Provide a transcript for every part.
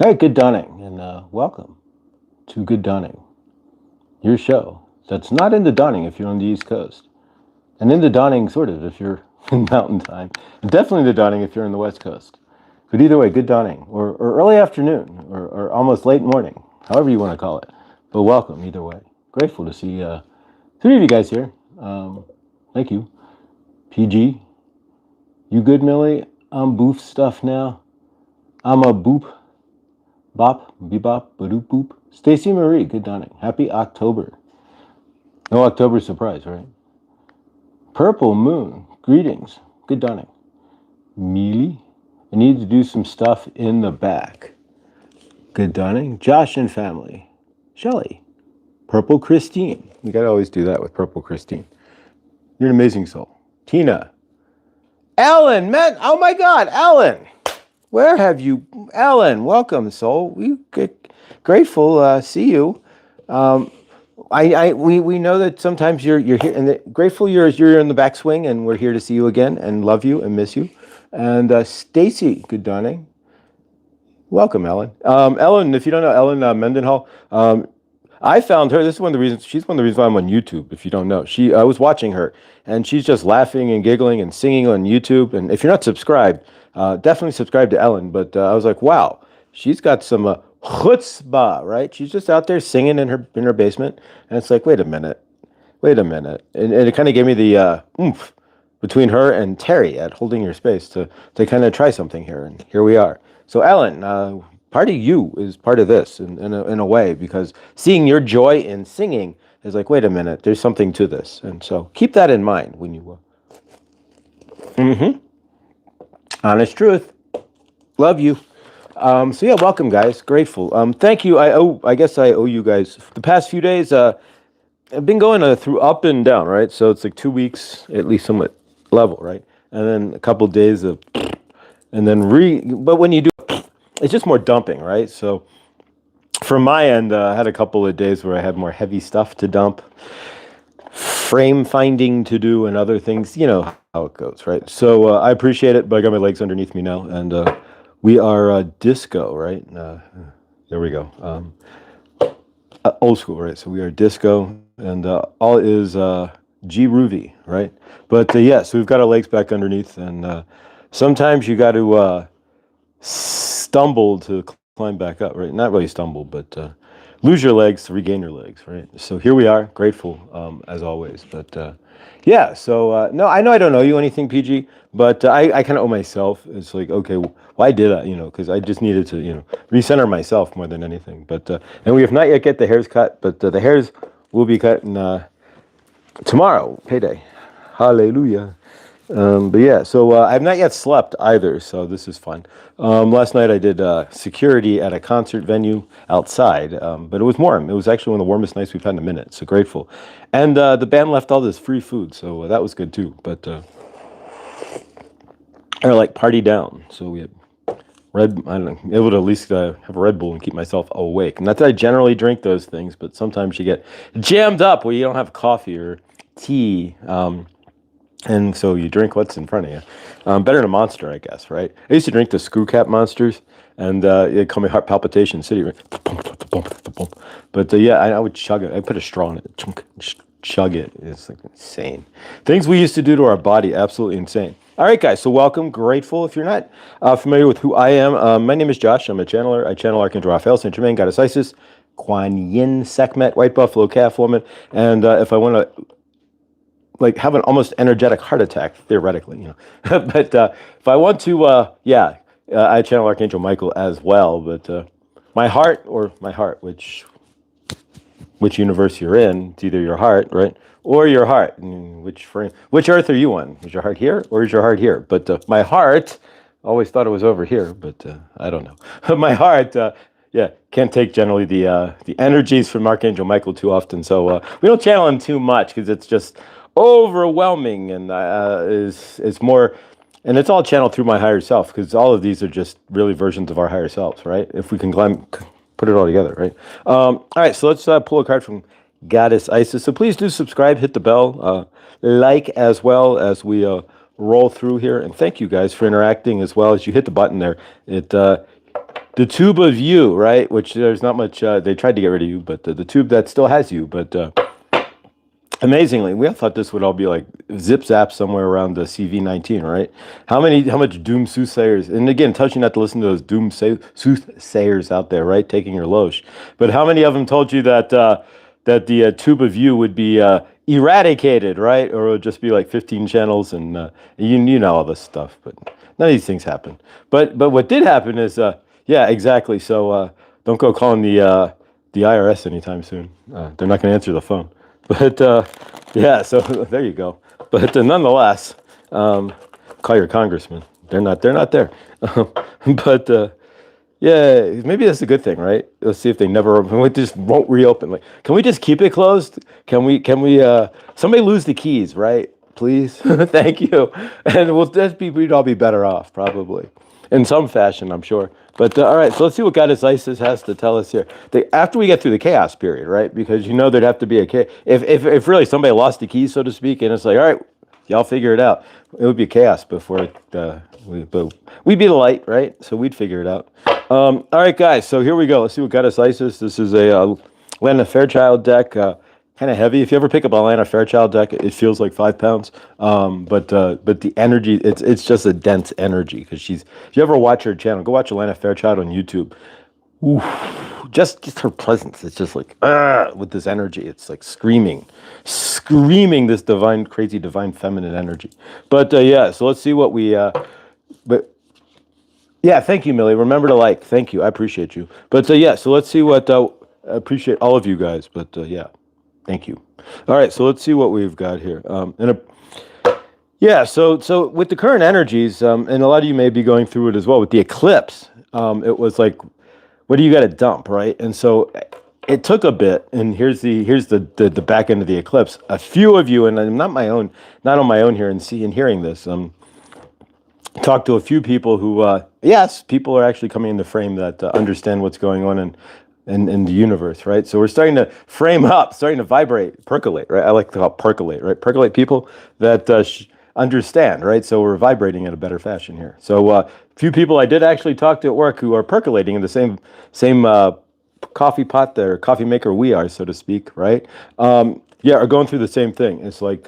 All right, good dawning, and welcome to Good Dawning, your show that's not in the dawning if you're on the East Coast, and in the dawning, sort of, if you're in Mountain Time, and definitely the dawning if you're in the West Coast. But either way, good dawning, or early afternoon, or almost late morning, however you want to call it. But welcome, either way. Grateful to see three of you guys here. Thank you. PG, you good, Millie? I'm boof stuff now. I'm a boop. Bop, bebop, badoop boop. Stacy Marie, good dawning. Happy October. No October surprise, right? Purple Moon, greetings. Good dawning. Mealy, I need to do some stuff in the back. Good dawning. Josh and family. Shelly. Purple Christine. We gotta always do that with Purple Christine. You're an amazing soul. Tina. Ellen, man. Oh my God, Ellen. Where have you, Ellen? Welcome, soul. We get grateful. See you. We know that sometimes you're here, and grateful you're in the backswing, and we're here to see you again, and love you and miss you. And Stacy, good dawning. Welcome, Ellen. Ellen, if you don't know Ellen Mendenhall, I found her. This is one of the reasons. She's one of the reasons why I'm on YouTube. If you don't know, I was watching her, and she's just laughing and giggling and singing on YouTube. And if you're not subscribed, definitely subscribe to Ellen. But I was like, wow, she's got some chutzpah, right? She's just out there singing in her basement, and it's like, wait a minute, and it kind of gave me the oomph between her and Terry at Holding Your Space to kind of try something here, and here we are. So Ellen, part of you is part of this in a way, because seeing your joy in singing is like, wait a minute, there's something to this, and so keep that in mind when you. Honest truth, love you. So yeah, welcome guys. Grateful. Thank you. I guess I owe you guys the past few days. I've been going through up and down, right? So it's like 2 weeks at least somewhat level, right? And then a couple of days of, and then but when you do, it's just more dumping, right? So from my end, I had a couple of days where I had more heavy stuff to dump, frame finding to do, and other things. You know how it goes, right? So I appreciate it, but I got my legs underneath me now, and we are disco, right? There we go. Old school, right? So we are disco, and all is G Ruby, right? But yeah, so we've got our legs back underneath, and sometimes you got to stumble to climb back up, right? Not really stumble, but lose your legs to regain your legs, right? So here we are, grateful as always. But yeah, so no, I know I don't owe you anything, PG, but I kind of owe myself. It's like, okay, why did I? Because I just needed to, recenter myself more than anything. But and we have not yet get the hairs cut, but the hairs will be cut tomorrow, payday. Hallelujah. But yeah, so I've not yet slept either, so this is fun. Last night I did security at a concert venue outside, but it was warm. It was actually one of the warmest nights we've had in a minute, so grateful. And the band left all this free food, so that was good too. But or like party down, so we had I don't know, able to at least have a Red Bull and keep myself awake. Not that I generally drink those things, but sometimes you get jammed up where you don't have coffee or tea. And so you drink what's in front of you. Better than a Monster, I guess, right? I used to drink the screw cap Monsters, and they call me heart palpitation city. Right? But yeah, I would chug it. I put a straw in it, chug it. It's like insane. Things we used to do to our body, absolutely insane. All right, guys, so welcome. Grateful. If you're not familiar with who I am, my name is Josh. I'm a channeler. I channel Archangel Raphael, Saint Germain, Goddess Isis, Kuan Yin, Sekhmet, White Buffalo, Calf Woman. And if I want to have an almost energetic heart attack, theoretically, but if I want to, I channel Archangel Michael as well. But my heart, which universe you're in, it's either your heart, right, or your heart. Which earth are you on? Is your heart here, or is your heart here? But my heart, always thought it was over here, but I don't know. My heart, can't take generally the energies from Archangel Michael too often, so we don't channel him too much because it's just overwhelming, and is more, and it's all channeled through my higher self, because all of these are just really versions of our higher selves, right? If we can put it all together, right? All right, so let's pull a card from Goddess Isis. So please do subscribe, hit the bell, like as well as we roll through here, and thank you guys for interacting as well as you hit the button there. It the tube of you, right? Which there's not much. They tried to get rid of you, but the tube that still has you. But amazingly, we all thought this would all be like zip zap somewhere around the CV-19, right? How much doom soothsayers? And again, touching not to listen to those doom soothsayers out there, right? Taking your losh. But how many of them told you that that the tube of you would be eradicated, right? Or it would just be like 15 channels, and you know all this stuff. But none of these things happen. But what did happen is, yeah, exactly. So don't go calling the IRS anytime soon. They're not going to answer the phone. But yeah, so there you go. But nonetheless, call your congressman. They're not there. But yeah, maybe that's a good thing, right? Let's see if they never. We just won't reopen. Like, can we just keep it closed? Can we? Somebody lose the keys, right? Please, thank you. And we'd all be better off, probably, in some fashion, I'm sure. But all right, so let's see what Goddess Isis has to tell us here. After we get through the chaos period, right? Because there'd have to be a chaos. If really somebody lost the keys, so to speak, and it's like, all right, y'all figure it out. It would be chaos before we'd be the light, right? So we'd figure it out. All right, guys. So here we go. Let's see what Goddess Isis. This is a Lana Fairchild deck. Kind of heavy. If you ever pick up a Lana Fairchild deck, it feels like 5 pounds. But the energy, it's just a dense energy, because if you ever watch her channel, go watch Lana Fairchild on YouTube. Ooh, just her presence. It's just like with this energy. It's like screaming this divine, crazy, divine feminine energy. But yeah, so let's see what we. But yeah, thank you, Millie. Remember to like. Thank you. I appreciate you. But yeah, so let's see what. I appreciate all of you guys. But yeah. Thank you. All right, so let's see what we've got here. Yeah, so with the current energies, and a lot of you may be going through it as well with the eclipse. It was like, what do you got to dump, right? And so it took a bit. And here's the back end of the eclipse. A few of you, and I'm not on my own here, and hearing this. Talked to a few people who, yes, people are actually coming into frame that understand what's going on in the universe, right? So we're starting to frame up, starting to vibrate, percolate, right? I like to call it percolate, right? Percolate people that understand, right? So we're vibrating in a better fashion here. So a few people I did actually talk to at work who are percolating in the same coffee pot there, coffee maker we are, so to speak, right? Yeah, are going through the same thing. It's like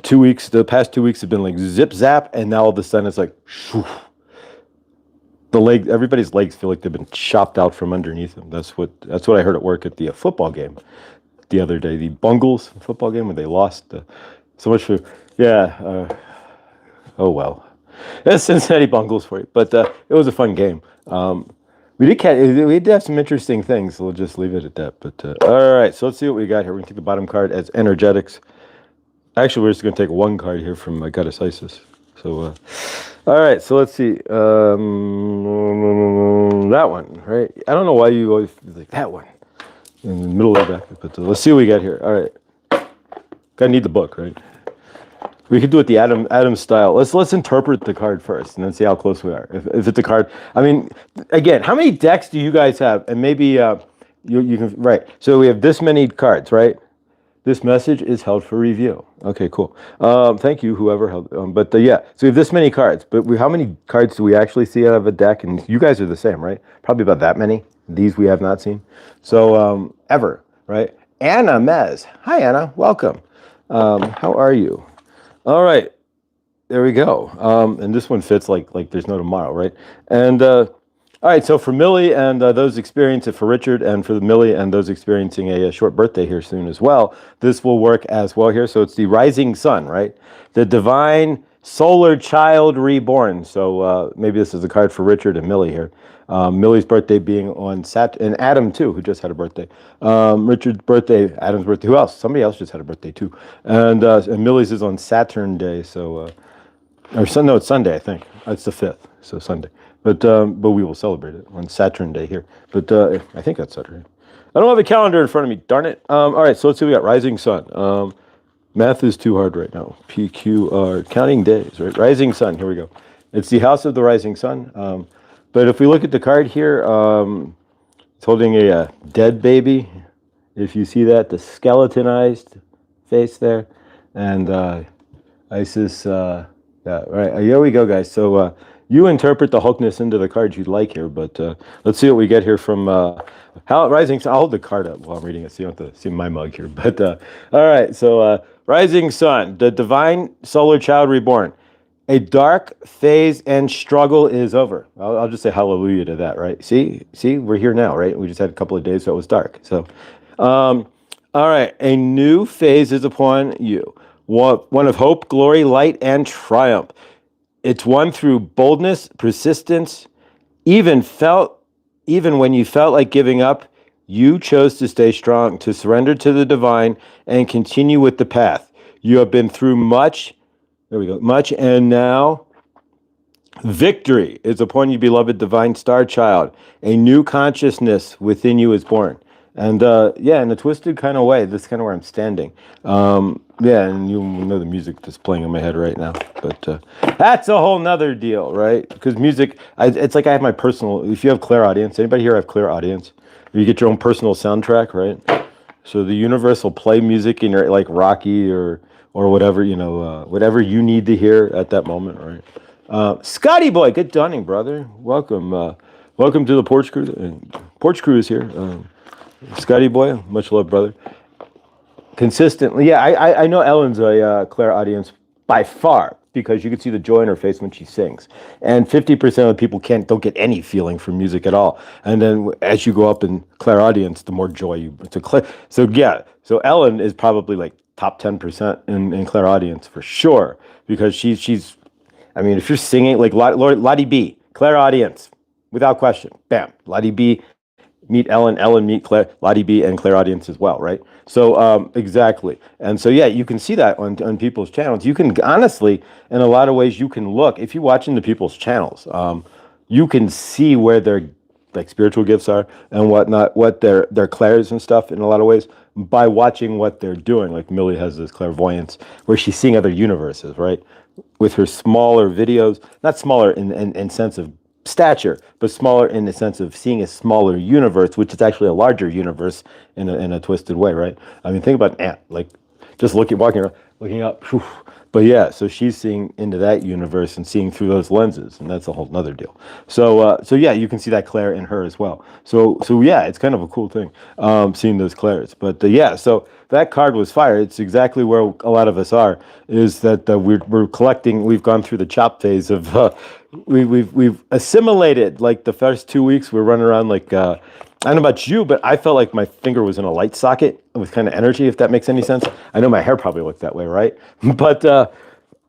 2 weeks, the past 2 weeks have been like zip zap, and now all of a sudden it's like, shoo. Everybody's legs feel like they've been chopped out from underneath them. That's what I heard at work at the football game the other day. The Bungles football game when they lost so much for oh well, that's Cincinnati Bungles for you. But it was a fun game. We did have some interesting things. So we'll just leave it at that. But all right, so let's see what we got here. We're gonna take the bottom card as energetics. Actually, we're just gonna take one card here from Goddess Isis. So, all right, so let's see. That one, right? I don't know why you always like that one in the middle of the back, but let's see what we got here. All right, gotta need the book, right? We could do it the Adam style. Let's interpret the card first, and then see how close we are. If it's a card, I mean, again, how many decks do you guys have? And maybe you can right. So we have this many cards, right? This message is held for review. Okay, cool. Thank you, whoever held. But yeah, so we have this many cards. But how many cards do we actually see out of a deck? And you guys are the same, right? Probably about that many. These we have not seen. So ever, right? Anna Mez. Hi, Anna. Welcome. How are you? All right. There we go. And this one fits like there's no tomorrow, right? And all right, so for Millie and those experiencing, for Richard and for Millie and those experiencing a short birthday here soon as well, this will work as well here. So it's the rising sun, right? The divine solar child reborn. So maybe this is a card for Richard and Millie here. Millie's birthday being on and Adam too, who just had a birthday. Richard's birthday, Adam's birthday. Who else? Somebody else just had a birthday too. And Millie's is on Saturn Day. So, no, it's Sunday, I think. It's the 5th, so Sunday. But we will celebrate it on Saturn Day here. But I think that's Saturday. I don't have a calendar in front of me, darn it. All right, so let's see what we got. Rising sun. Math is too hard right now. PQR, counting days, right? Rising sun, here we go. It's the house of the rising sun. But if we look at the card here, it's holding a dead baby. If you see that, the skeletonized face there. And Isis, yeah, right, here we go, guys. So you interpret the hookness into the cards you'd like here, but let's see what we get here from how Rising Sun. I'll hold the card up while I'm reading it, so you don't have to see my mug here. But all right, so Rising Sun, the divine solar child reborn. A dark phase and struggle is over. I'll just say hallelujah to that, right? See, we're here now, right? We just had a couple of days that was dark. So, all right, a new phase is upon you. One of hope, glory, light, and triumph. It's one through boldness, persistence, even when you felt like giving up, you chose to stay strong, to surrender to the divine, and continue with the path. You have been through much. There we go. Much, and now victory is upon you, beloved divine star child. A new consciousness within you is born. And in a twisted kind of way, this is kind of where I'm standing. And you know the music that's playing in my head right now. But that's a whole nother deal, right? Because music, it's like I have my personal, if you have clairaudience, anybody here have clairaudience? You get your own personal soundtrack, right? So the universe will play music in your, like Rocky or whatever, whatever you need to hear at that moment, right? Scotty boy, good dawning, brother. Welcome to the Porch Cruise. Porch Cruise here. Scotty boy, much love, brother. Consistently, yeah, I know Ellen's a clairaudience by far, because you can see the joy in her face when she sings. And 50% of the people don't get any feeling from music at all. And then as you go up in clairaudience, the more joy you so Ellen is probably like top 10% in clairaudience for sure, because she's I mean, if you're singing like Lottie B, clairaudience without question, bam, Lottie B, meet Ellen meet Lottie B, and clairaudience as well, right? So exactly. And so yeah, you can see that on people's channels. You can honestly, in a lot of ways, you can look, if you watch into people's channels, you can see where their like spiritual gifts are and whatnot, what their clairs and stuff in a lot of ways, by watching what they're doing. Like Millie has this clairvoyance where she's seeing other universes, right? With her smaller videos, not smaller in sense of stature, but smaller in the sense of seeing a smaller universe, which is actually a larger universe in a twisted way, right? I mean, think about an ant, like just walking around, looking up. Whew. But yeah, so she's seeing into that universe and seeing through those lenses, and that's a whole nother deal. So yeah, you can see that clair in her as well. So yeah, it's kind of a cool thing, seeing those clairs. But yeah, so that card was fire. It's exactly where a lot of us are. Is that we're collecting? We've gone through the chop phase of we've assimilated. Like the first 2 weeks, we're running around like. I don't know about you, but I felt like my finger was in a light socket with kind of energy, if that makes any sense. I know my hair probably looked that way, right? But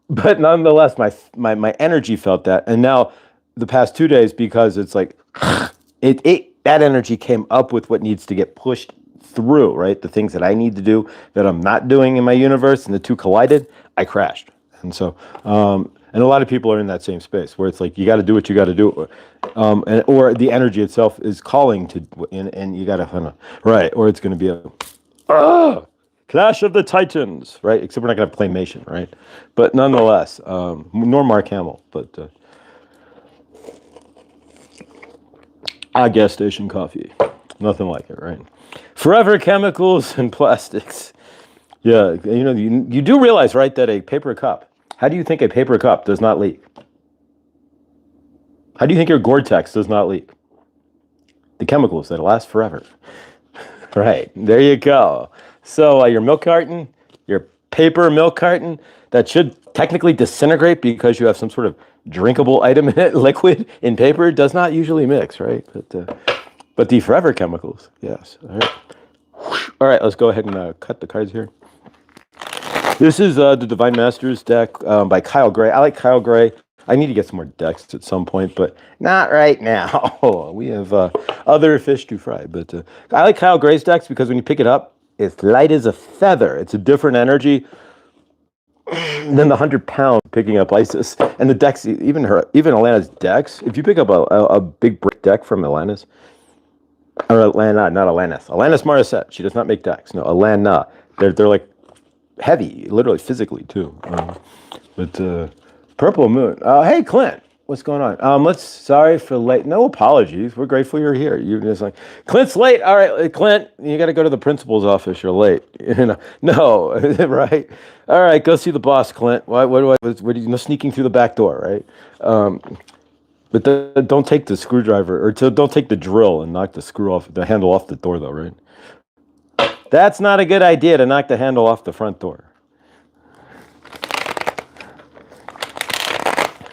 nonetheless, my energy felt that. And now the past 2 days, because it's like that energy came up with what needs to get pushed through, right? The things that I need to do that I'm not doing in my universe, and the two collided, I crashed. And so, and a lot of people are in that same space where it's like, you got to do what you got to do. Or the energy itself is calling to, and you got to, right? Or it's going to be a Clash of the Titans, right? Except we're not going to have claymation, right? But nonetheless, nor Mark Hamill, but gas station coffee, nothing like it, right? Forever chemicals and plastics. Yeah, you do realize, right, that a paper cup. How do you think a paper cup does not leak? How do you think your Gore-Tex does not leak? The chemicals that last forever. Right, there you go. So your milk carton, your paper milk carton, that should technically disintegrate because you have some sort of drinkable item in it, liquid in paper, does not usually mix, right? But the forever chemicals, yes. All right, let's go ahead and cut the cards here. This is the Divine Masters deck by Kyle Gray. I like Kyle Gray. I need to get some more decks at some point, but not right now. We have other fish to fry. But I like Kyle Gray's decks because when you pick it up, it's light as a feather. It's a different energy than the 100-pound picking up Isis. And the decks, even Alana's decks, if you pick up a big brick deck from Alana's, or Alana, not Alanis. Alanis Morissette. She does not make decks. No, Alana. They're like heavy, literally physically too. But Purple Moon. Hey, Clint. What's going on? Sorry for late. No apologies. We're grateful you're here. You're just like, Clint's late. All right, Clint, you got to go to the principal's office. You're late. No, right? All right, go see the boss, Clint. What are you sneaking through the back door, right? But don't take the screwdriver, or don't take the drill and knock the handle off the door, though, right? That's not a good idea to knock the handle off the front door.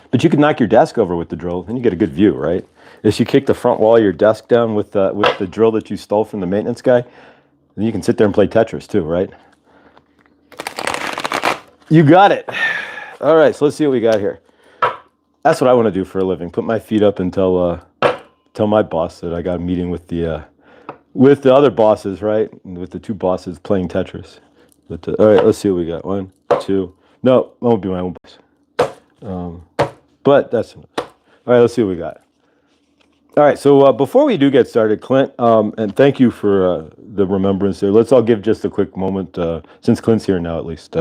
But you can knock your desk over with the drill, then you get a good view, right? If you kick the front wall of your desk down with the drill that you stole from the maintenance guy, then you can sit there and play Tetris too, right? You got it. All right, so let's see what we got here. That's what I want to do for a living. Put my feet up and tell my boss that I got a meeting with the other bosses, right? With the two bosses playing Tetris. But all right, let's see what we got. 1, 2. No, that won't be my own boss. But that's enough. All right, let's see what we got. All right, so before we do get started, Clint, and thank you for the remembrance there. Let's all give just a quick moment, since Clint's here now at least.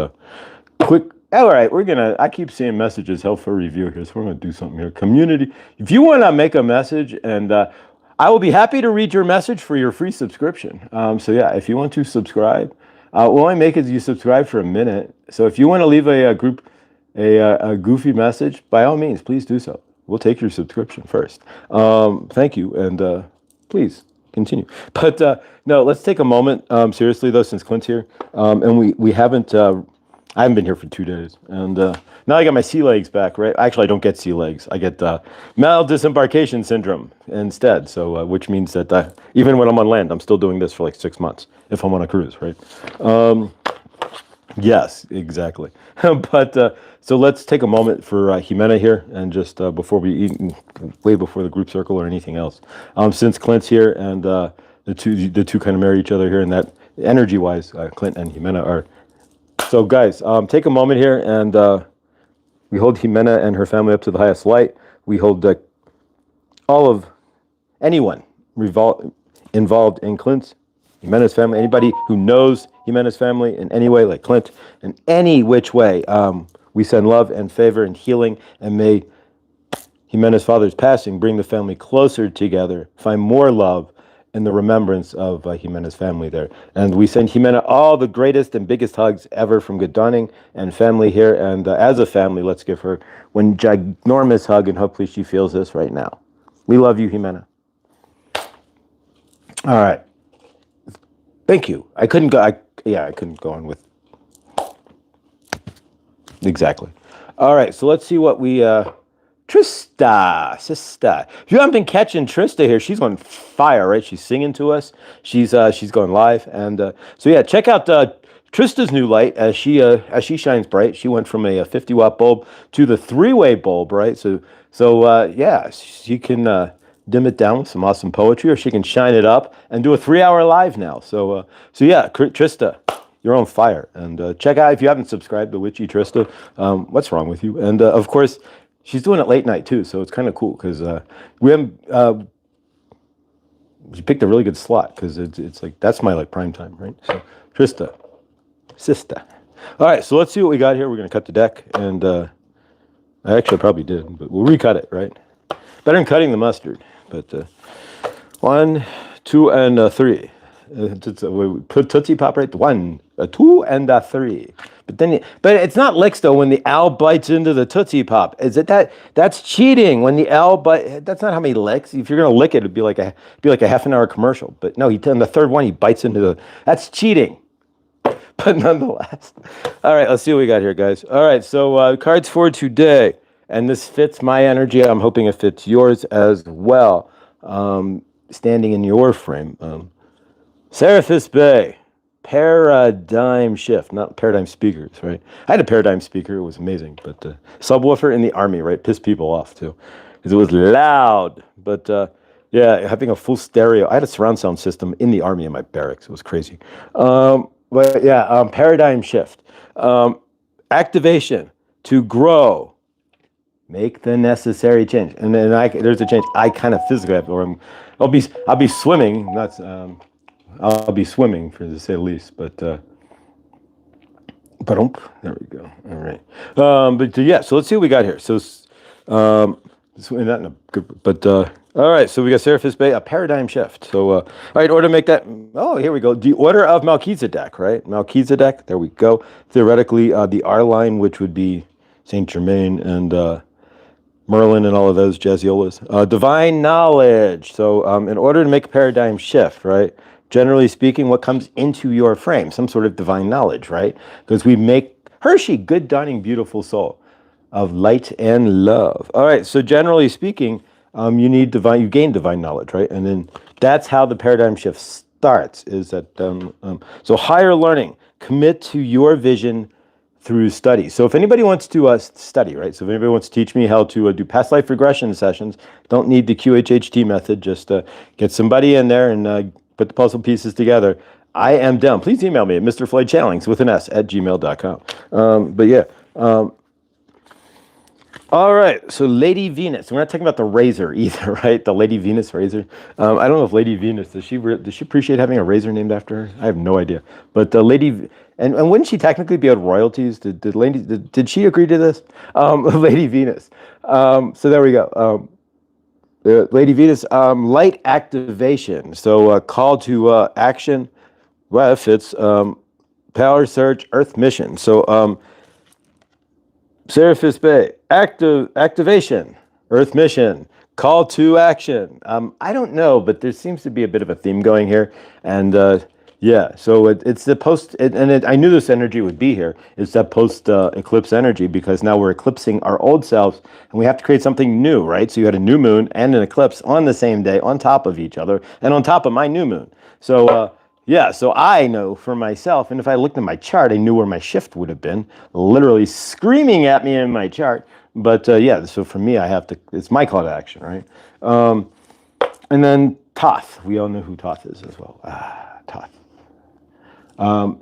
Quick. All right, I keep seeing messages, help for review here, so we're going to do something here. Community, if you want to make a message, and I will be happy to read your message for your free subscription. So yeah, if you want to subscribe, we'll only make it you subscribe for a minute. So if you want to leave a goofy message, by all means, please do so. We'll take your subscription first. Thank you, and please continue. But no, let's take a moment, seriously though, since Clint's here, and we haven't. I haven't been here for 2 days, and now I got my sea legs back, right? Actually, I don't get sea legs. I get maldisembarkation syndrome instead, so which means that even when I'm on land, I'm still doing this for like 6 months if I'm on a cruise, right? Yes, exactly. But so let's take a moment for Jimena here, and just before we eat, way before the group circle or anything else. Since Clint's here, and the two kind of marry each other here, and that energy-wise, Clint and Jimena are. So guys, take a moment here, and we hold Jimena and her family up to the highest light. We hold all of anyone involved in Clint's, Jimena's family, anybody who knows Jimena's family in any way, like Clint, in any which way. We send love and favor and healing, and may Jimena's father's passing bring the family closer together, find more love in the remembrance of Jimena's family there. And we send Jimena all the greatest and biggest hugs ever from Good Dawning and family here. And as a family, let's give her one ginormous hug, and hopefully she feels this right now. We love you, Jimena. All right. Thank you. I couldn't go on with. Exactly. All right, so let's see what we Sister. If you haven't been catching Trista here, she's on fire, right? She's singing to us. She's going live, and so yeah, check out Trista's new light as she shines bright. She went from a 50-watt bulb to the 3-way bulb, right? So yeah, she can dim it down with some awesome poetry, or she can shine it up and do a 3-hour live now. So yeah, Trista, you're on fire, and check out, if you haven't subscribed to Witchy Trista, what's wrong with you? And of course, she's doing it late night too, so it's kind of cool because we haven't. She picked a really good slot because it's like that's my like prime time, right? So Trista, sister. All right, so let's see what we got here. We're gonna cut the deck, and I actually probably did, but we'll recut it, right? Better than cutting the mustard. But 1, 2, and 3. We put Tootsie Pop right. 1, 2, and 3. But it's not licks though. When the owl bites into the Tootsie Pop, is it that's cheating? When the owl bite, that's not how many licks. If you're gonna lick it, it'd be like a half an hour commercial. But no, on the third one he bites into the. That's cheating. But nonetheless, all right. Let's see what we got here, guys. All right, so cards for today, and this fits my energy. I'm hoping it fits yours as well. Standing in your frame, Seraphis Bay. Paradigm shift, not paradigm speakers, right? I had a paradigm speaker, it was amazing, but subwoofer in the army, right? Pissed people off too, because it was loud. But yeah, having a full stereo, I had a surround sound system in the army in my barracks. It was crazy. But yeah, paradigm shift, activation to grow, make the necessary change, and then there's a change. I kind of physically have, or I'll be swimming, not. I'll be swimming, for to say the least, but there we go. All right, but yeah, so let's see what we got here. So, not in a good, but all right. So we got Seraphis Bay, a paradigm shift. So, all right, order to make that. Oh, here we go. The order of Melchizedek, right? Melchizedek. There we go. Theoretically, the R line, which would be Saint Germain, and Merlin and all of those jazziolas. Divine knowledge. So in order to make a paradigm shift, right? Generally speaking, what comes into your frame? Some sort of divine knowledge, right? Because we make Hershey, good, dawning, beautiful soul of light and love. All right, so generally speaking, you gain divine knowledge, right? And then that's how the paradigm shift starts, is that, so higher learning, commit to your vision through study. So if anybody wants to study, right? So if anybody wants to teach me how to do past life regression sessions, don't need the QHHT method, just get somebody in there and put the puzzle pieces together. I am down. Please email me at mrfloydchannelings with an S at gmail.com. But yeah. All right, so Lady Venus. We're not talking about the razor either, right? The Lady Venus razor. I don't know if Lady Venus, does she appreciate having a razor named after her? I have no idea. But and wouldn't she technically be owed royalties? Did she agree to this? Lady Venus. So there we go. Lady Venus, light activation. So call to action. Well, if it's power surge, Earth mission. So Seraphis Bay, activation, Earth mission, call to action. I don't know, but there seems to be a bit of a theme going here. And yeah, so it's the post, I knew this energy would be here. It's that post-eclipse energy, because now we're eclipsing our old selves and we have to create something new, right? So you had a new moon and an eclipse on the same day, on top of each other, and on top of my new moon. So yeah, so I know for myself, and if I looked at my chart, I knew where my shift would have been, literally screaming at me in my chart. But yeah, so for me, it's my call to action, right? And then Thoth. We all know who Thoth is as well. Thoth.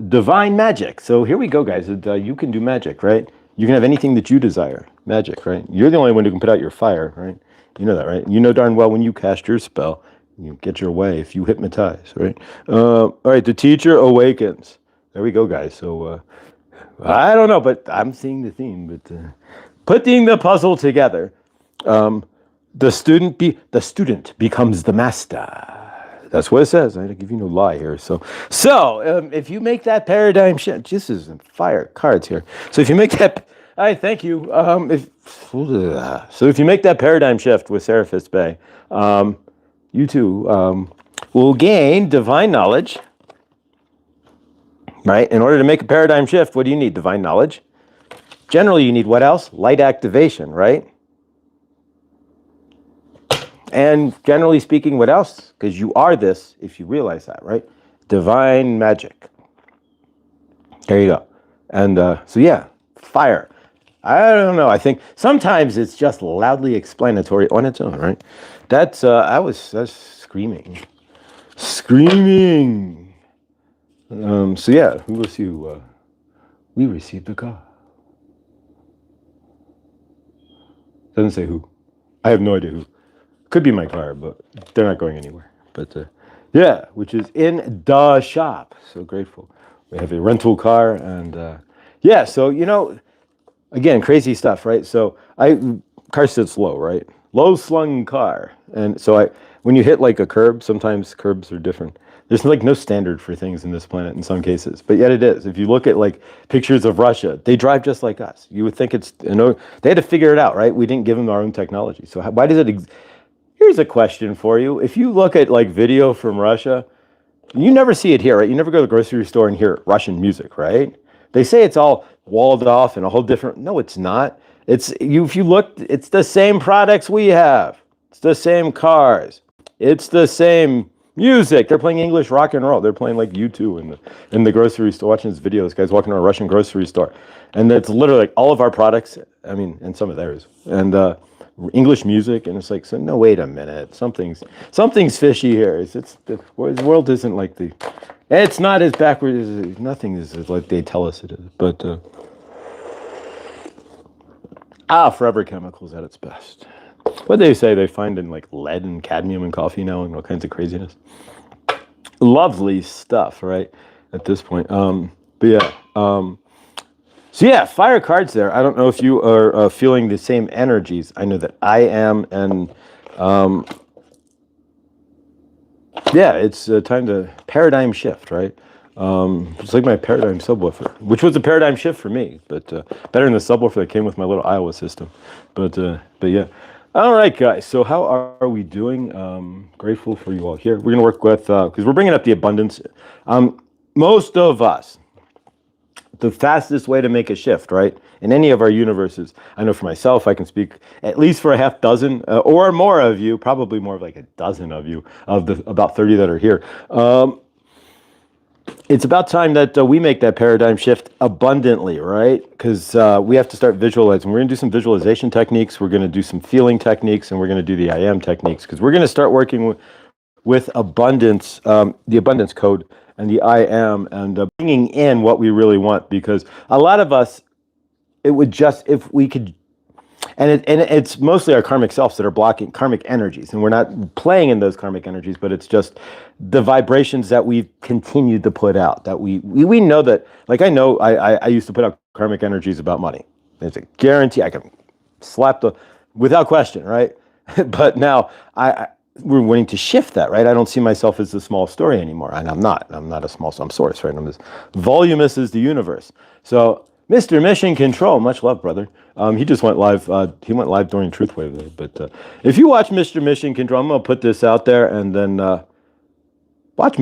Divine magic. So here we go, guys. You can do magic, right? You can have anything that you desire. Magic, right? You're the only one who can put out your fire, right? You know that, right? You know darn well when you cast your spell, you get your way if you hypnotize, right? All right, the teacher awakens. There we go, guys. So I don't know, but I'm seeing the theme. But putting the puzzle together, the student becomes the master. That's what it says. I give you no lie here. So if you make that paradigm shift, this is fire cards here. So if you make that, thank you. So if you make that paradigm shift with Seraphis Bay, you too will gain divine knowledge, right? In order to make a paradigm shift, what do you need? Divine knowledge. Generally, you need what else? Light activation, right? And generally speaking, what else? Because you are this, if you realize that, right? Divine magic. There you go. And so yeah, fire. I don't know. I think sometimes it's just loudly explanatory on its own, right? That's screaming. Screaming. So yeah, who was you? We received the call. Doesn't say who. I have no idea who. Could be my car, but they're not going anywhere. But yeah, which is in the shop. So grateful. We have a rental car, and yeah, so again, crazy stuff, right? So car sits low, right? Low slung car. And so when you hit like a curb, sometimes curbs are different. There's like no standard for things in this planet in some cases, but yet it is. If you look at like pictures of Russia, they drive just like us. You would think they had to figure it out, right? We didn't give them our own technology. So why does it Here's a question for you. If you look at like video from Russia, you never see it here, right? You never go to the grocery store and hear Russian music, right? They say it's all walled off and a whole different. No, it's not. If you look, it's the same products we have. It's the same cars. It's the same music. They're playing English rock and roll. They're playing like U2 in the grocery store, watching this video. This guy's walking around a Russian grocery store. And it's literally like all of our products, and some of theirs. And English music, and it's like, so no, wait a minute, something's fishy here. The world isn't like it's not as backwards as nothing is like they tell us it is. But forever chemicals at its best. What they say they find in like lead and cadmium in coffee now and all kinds of craziness. Lovely stuff, right? At this point, but yeah. So yeah, fire cards there. I don't know if you are feeling the same energies. I know that I am, and yeah, it's time to paradigm shift, right? It's like my paradigm subwoofer, which was a paradigm shift for me, but better than the subwoofer that came with my little Iowa system. But yeah. All right, guys. So how are we doing? Grateful for you all here. We're going to work with, because we're bringing up the abundance. Most of us, the fastest way to make a shift, right? In any of our universes, I know for myself, I can speak at least for a half dozen or more of you, probably more of like a dozen of you, of the about 30 that are here. It's about time that we make that paradigm shift abundantly, right? Because we have to start visualizing. We're going to do some visualization techniques. We're going to do some feeling techniques, and we're going to do the I am techniques, because we're going to start working with abundance, the abundance code and the I am, and bringing in what we really want. Because a lot of us, it would just, if we could, and it's mostly our karmic selves that are blocking karmic energies, and we're not playing in those karmic energies, but it's just the vibrations that we've continued to put out, that we know that, like I know I used to put out karmic energies about money. It's a guarantee. I can slap the, without question, right? But now we're wanting to shift that, right? I don't see myself as the small story anymore, and I'm not a small source, right? I'm as voluminous as the universe. So Mr. Mission Control, much love, brother. He just went live. He went live during Truth Wave, though. But if you watch Mr. Mission Control, I'm gonna put this out there, and then watch.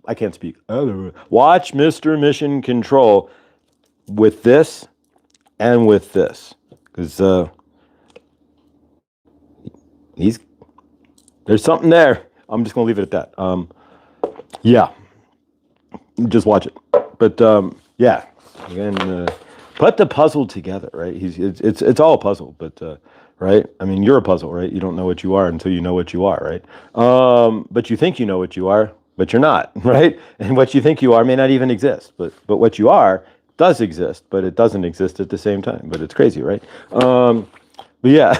I can't speak. Watch Mr. Mission Control with this and with this, because there's something there. I'm just gonna leave it at that. Yeah, just watch it. But yeah, again, put the puzzle together, right? It's all a puzzle, but right? I mean, you're a puzzle, right? You don't know what you are until you know what you are, right? But you think you know what you are, but you're not, right? And what you think you are may not even exist, but what you are does exist, but it doesn't exist at the same time. But it's crazy, right? But yeah,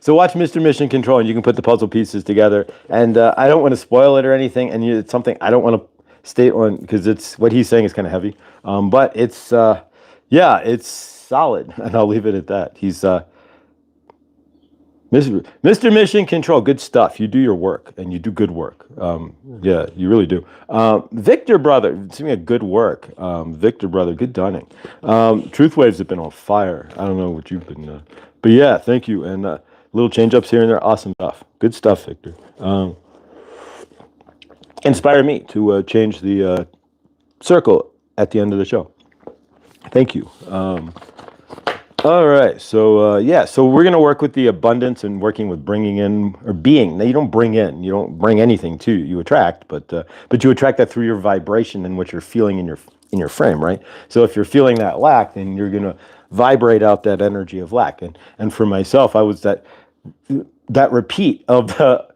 so watch Mr. Mission Control, and you can put the puzzle pieces together. And I don't want to spoil it or anything, and it's something I don't want to state on, because it's what he's saying is kind of heavy, but it's yeah, it's solid, and I'll leave it at that. He's Mr. Mission Control, good stuff. You do your work, and you do good work. Yeah, you really do. Victor brother, it's a good work. Victor brother, good dunning. Truth waves have been on fire. I don't know what you've been, but yeah, thank you. And little change ups here and there, awesome stuff. Good stuff, Victor. Inspire me to change the circle at the end of the show. Thank you. All right, so yeah, so we're going to work with the abundance and working with bringing in, or being. Now, you don't bring in, you don't bring anything to you. You attract, but you attract that through your vibration and what you're feeling in your frame, right? So if you're feeling that lack, then you're going to vibrate out that energy of lack. And for myself, I was that repeat of the.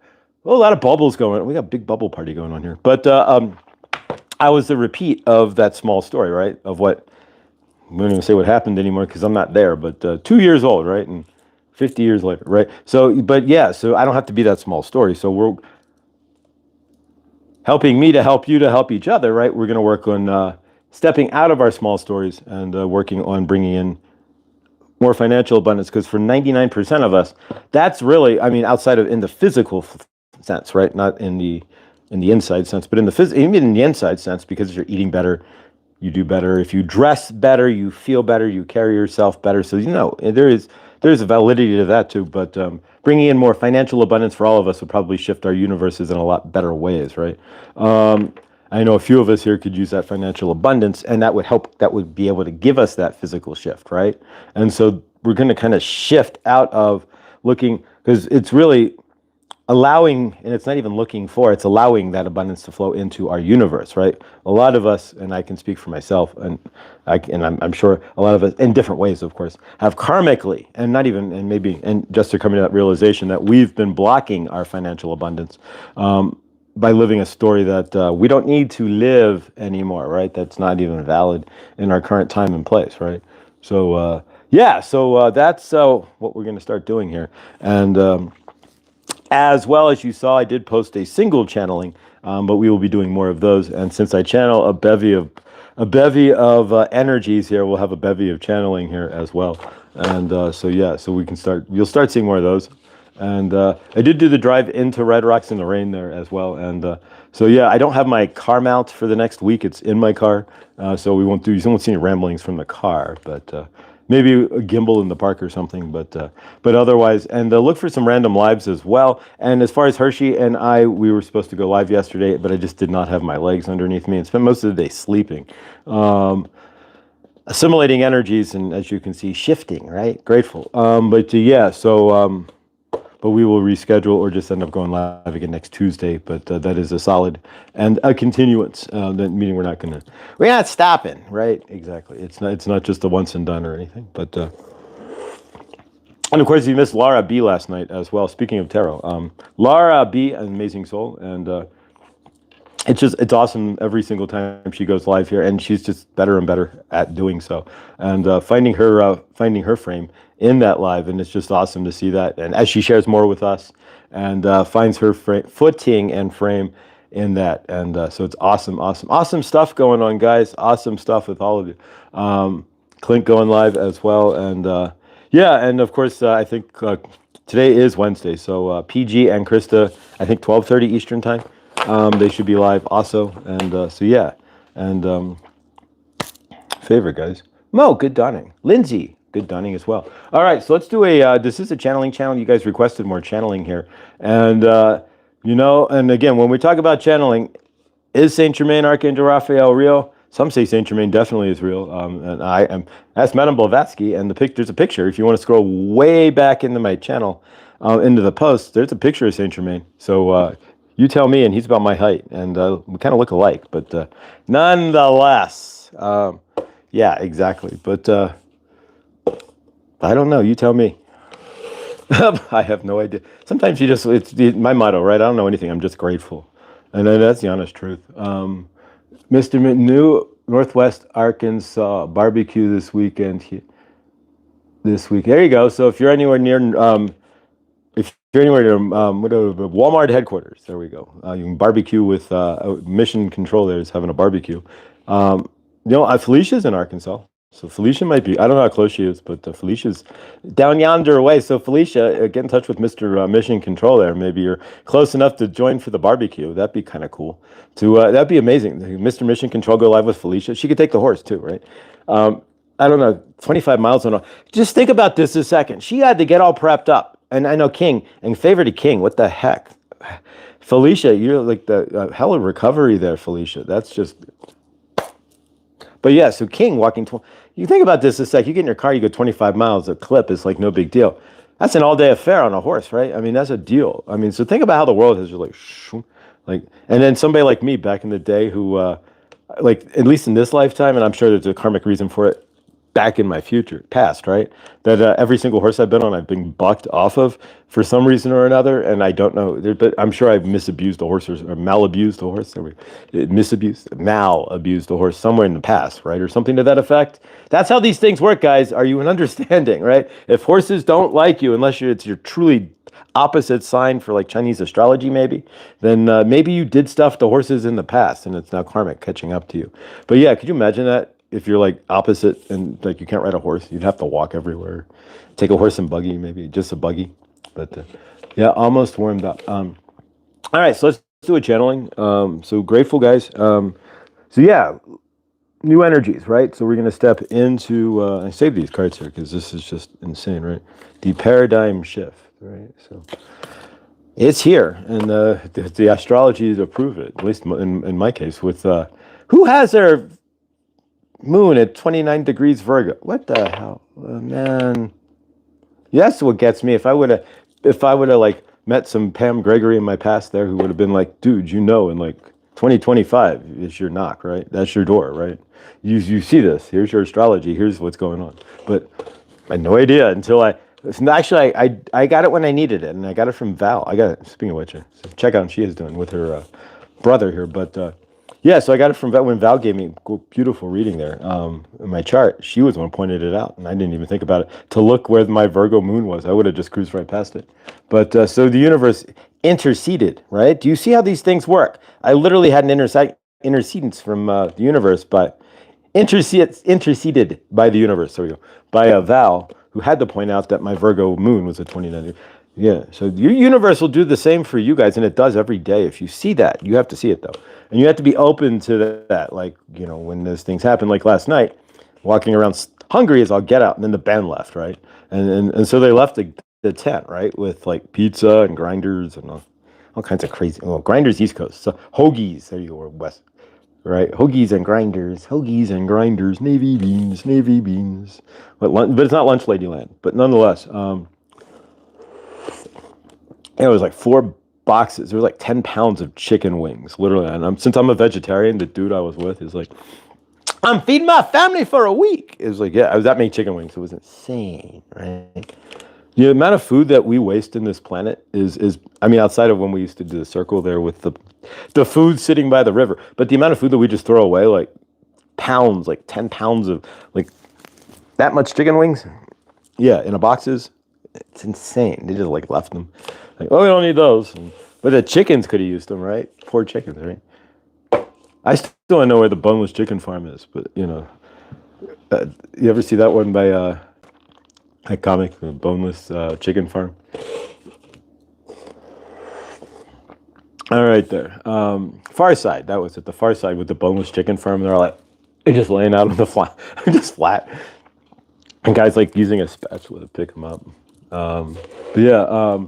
Well, a lot of bubbles going on. We got a big bubble party going on here. But I was the repeat of that small story, right? Of what, I'm not even say what happened anymore, because I'm not there, but 2 years old, right? And 50 years later, right? So, but yeah, so I don't have to be that small story. So we're helping me to help you to help each other, right? We're going to work on stepping out of our small stories and working on bringing in more financial abundance, because for 99% of us, that's really, I mean, outside of in the physical sense, right? Not in the inside sense, but in the even in the inside sense, because you're eating better, you do better. If you dress better, you feel better, you carry yourself better. So there's a validity to that too. But bringing in more financial abundance for all of us would probably shift our universes in a lot better ways, right? I know a few of us here could use that financial abundance, and that would help. That would be able to give us that physical shift, right? And so we're going to kind of shift out of looking, because it's really allowing, and it's not even looking for, it's allowing that abundance to flow into our universe, right? A lot of us, and I can speak for myself, and I'm sure a lot of us, in different ways, of course, have karmically, and just to come to that realization that we've been blocking our financial abundance by living a story that we don't need to live anymore, right? That's not even valid in our current time and place, right? So that's what we're going to start doing here. And as well, as you saw, I did post a single channeling, but we will be doing more of those. And since I channel a bevy of energies here, we'll have a bevy of channeling here as well. And so we can start. You'll start seeing more of those. And I did do the drive into Red Rocks in the rain there as well. And so yeah, I don't have my car mount for the next week. It's in my car, so you won't see any ramblings from the car, but maybe a gimbal in the park or something. But otherwise, and look for some random lives as well. And as far as Hershey and I, we were supposed to go live yesterday, but I just did not have my legs underneath me and spent most of the day sleeping. Assimilating energies, and as you can see, shifting, right? Grateful. Yeah, so but we will reschedule or just end up going live again next Tuesday. But that is a solid and a continuance. That meaning we're not stopping, right? Exactly. It's not just a once and done or anything. But and of course, you missed Laura B last night as well. Speaking of tarot, Laura B, an amazing soul, and it's awesome every single time she goes live here, and she's just better and better at doing so, and finding her frame in that live, and it's just awesome to see that. And as she shares more with us, and finds her footing and frame in that, and so it's awesome stuff going on, guys. Awesome stuff with all of you. Clint going live as well, and yeah, and of course I think today is Wednesday, so PG and Krista, I think 12:30 Eastern time. They should be live also, and so yeah, and favorite guys, Mo, good dawning, Lindsay, good dawning as well. All right, so let's do this is a channeling channel. You guys requested more channeling here, and and again, when we talk about channeling, is Saint Germain, Archangel Raphael real? Some say Saint Germain definitely is real, and I am. That's Madame Blavatsky, and there's a picture. If you want to scroll way back into my channel, into the post, there's a picture of Saint Germain. So. You tell me, and he's about my height, and we kind of look alike, but nonetheless, yeah, exactly. But I don't know. You tell me. I have no idea. Sometimes it's my motto, right? I don't know anything. I'm just grateful, and that's the honest truth. Mr. New Northwest Arkansas barbecue this weekend. There you go. So if you're anywhere near. If you're anywhere near Walmart headquarters, there we go. You can barbecue with Mission Control. There is having a barbecue. Felicia's in Arkansas, so Felicia might be. I don't know how close she is, but Felicia's down yonder way. So Felicia, get in touch with Mr. Mission Control there. Maybe you're close enough to join for the barbecue. That'd be kind of cool. That'd be amazing. Mr. Mission Control go live with Felicia. She could take the horse too, right? I don't know, 25 miles an hour. Just think about this a second. She had to get all prepped up. And I know King, and favor to King, what the heck? Felicia, you're like the hell of recovery there, Felicia. That's just... But yeah, so King walking... You think about this a sec. You get in your car, you go 25 miles, a clip is like no big deal. That's an all-day affair on a horse, right? I mean, that's a deal. I mean, so think about how the world has just like... And then somebody like me back in the day who, at least in this lifetime, and I'm sure there's a karmic reason for it, back in my past, right? That every single horse I've been on, I've been bucked off of for some reason or another, and I don't know. But I'm sure I've misabused a horse or malabused a horse. Malabused a horse somewhere in the past, right? Or something to that effect. That's how these things work, guys. Are you an understanding, right? If horses don't like you, unless it's your truly opposite sign for like Chinese astrology, maybe, then maybe you did stuff to horses in the past, and it's now karmic catching up to you. But yeah, could you imagine that? If you're like opposite and like you can't ride a horse, you'd have to walk everywhere. Take a horse and buggy, maybe just a buggy. But yeah, almost warmed up. All right, so let's do a channeling. So grateful, guys. So yeah, new energies, right? So we're going to step into, I saved these cards here because this is just insane, right? The paradigm shift, right? So it's here, and the astrology to prove it, at least in my case, with who has their moon at 29 degrees Virgo. What the hell, man? That's what gets me. If I would have like met some Pam Gregory in my past there, who would have been like, dude, in like 2025 is your knock, right? That's your door, right? You see this. Here's your astrology. Here's what's going on. But I had no idea until I got it when I needed it, and I got it from Val. I got it. Speaking of which, so check out how she is doing with her brother here, but. Yeah, so I got it from Val when Val gave me a beautiful reading there in my chart. She was the one who pointed it out, and I didn't even think about it to look where my Virgo moon was. I would have just cruised right past it. But so the universe interceded, right? Do you see how these things work? I literally had an intercedence from the universe, but interceded by the universe. There we go. By Val, who had to point out that my Virgo moon was a 29. Yeah, so your universe will do the same for you guys, and it does every day. If you see that, you have to see it though, and you have to be open to that. Like when those things happen, like last night, walking around hungry as I'll get out, and then the band left, right, and so they left the tent, right, with like pizza and grinders and all kinds of crazy. Well, grinders East Coast, so hoagies. There you go, West, right? Hoagies and grinders, navy beans. But it's not lunch lady land. But nonetheless. It was like 4 boxes. There was like 10 pounds of chicken wings, literally. And since I'm a vegetarian, the dude I was with is like, I'm feeding my family for a week. It was like, yeah, I was that many chicken wings. It was insane, right? The amount of food that we waste in this planet is I mean, outside of when we used to do the circle there with the food sitting by the river, but the amount of food that we just throw away, like pounds, like 10 pounds of like that much chicken wings, yeah, in a boxes, it's insane. They just like left them. Like, oh, we don't need those. But the chickens could have used them, right? Poor chickens, right? I still don't know where the boneless chicken farm is, but you ever see that one by that comic, the boneless chicken farm? All right, there. Far Side, that was it. The Far Side with the boneless chicken farm. They're all like, they're just laying out on the flat, just flat. And guys like using a spatula to pick them up. But yeah,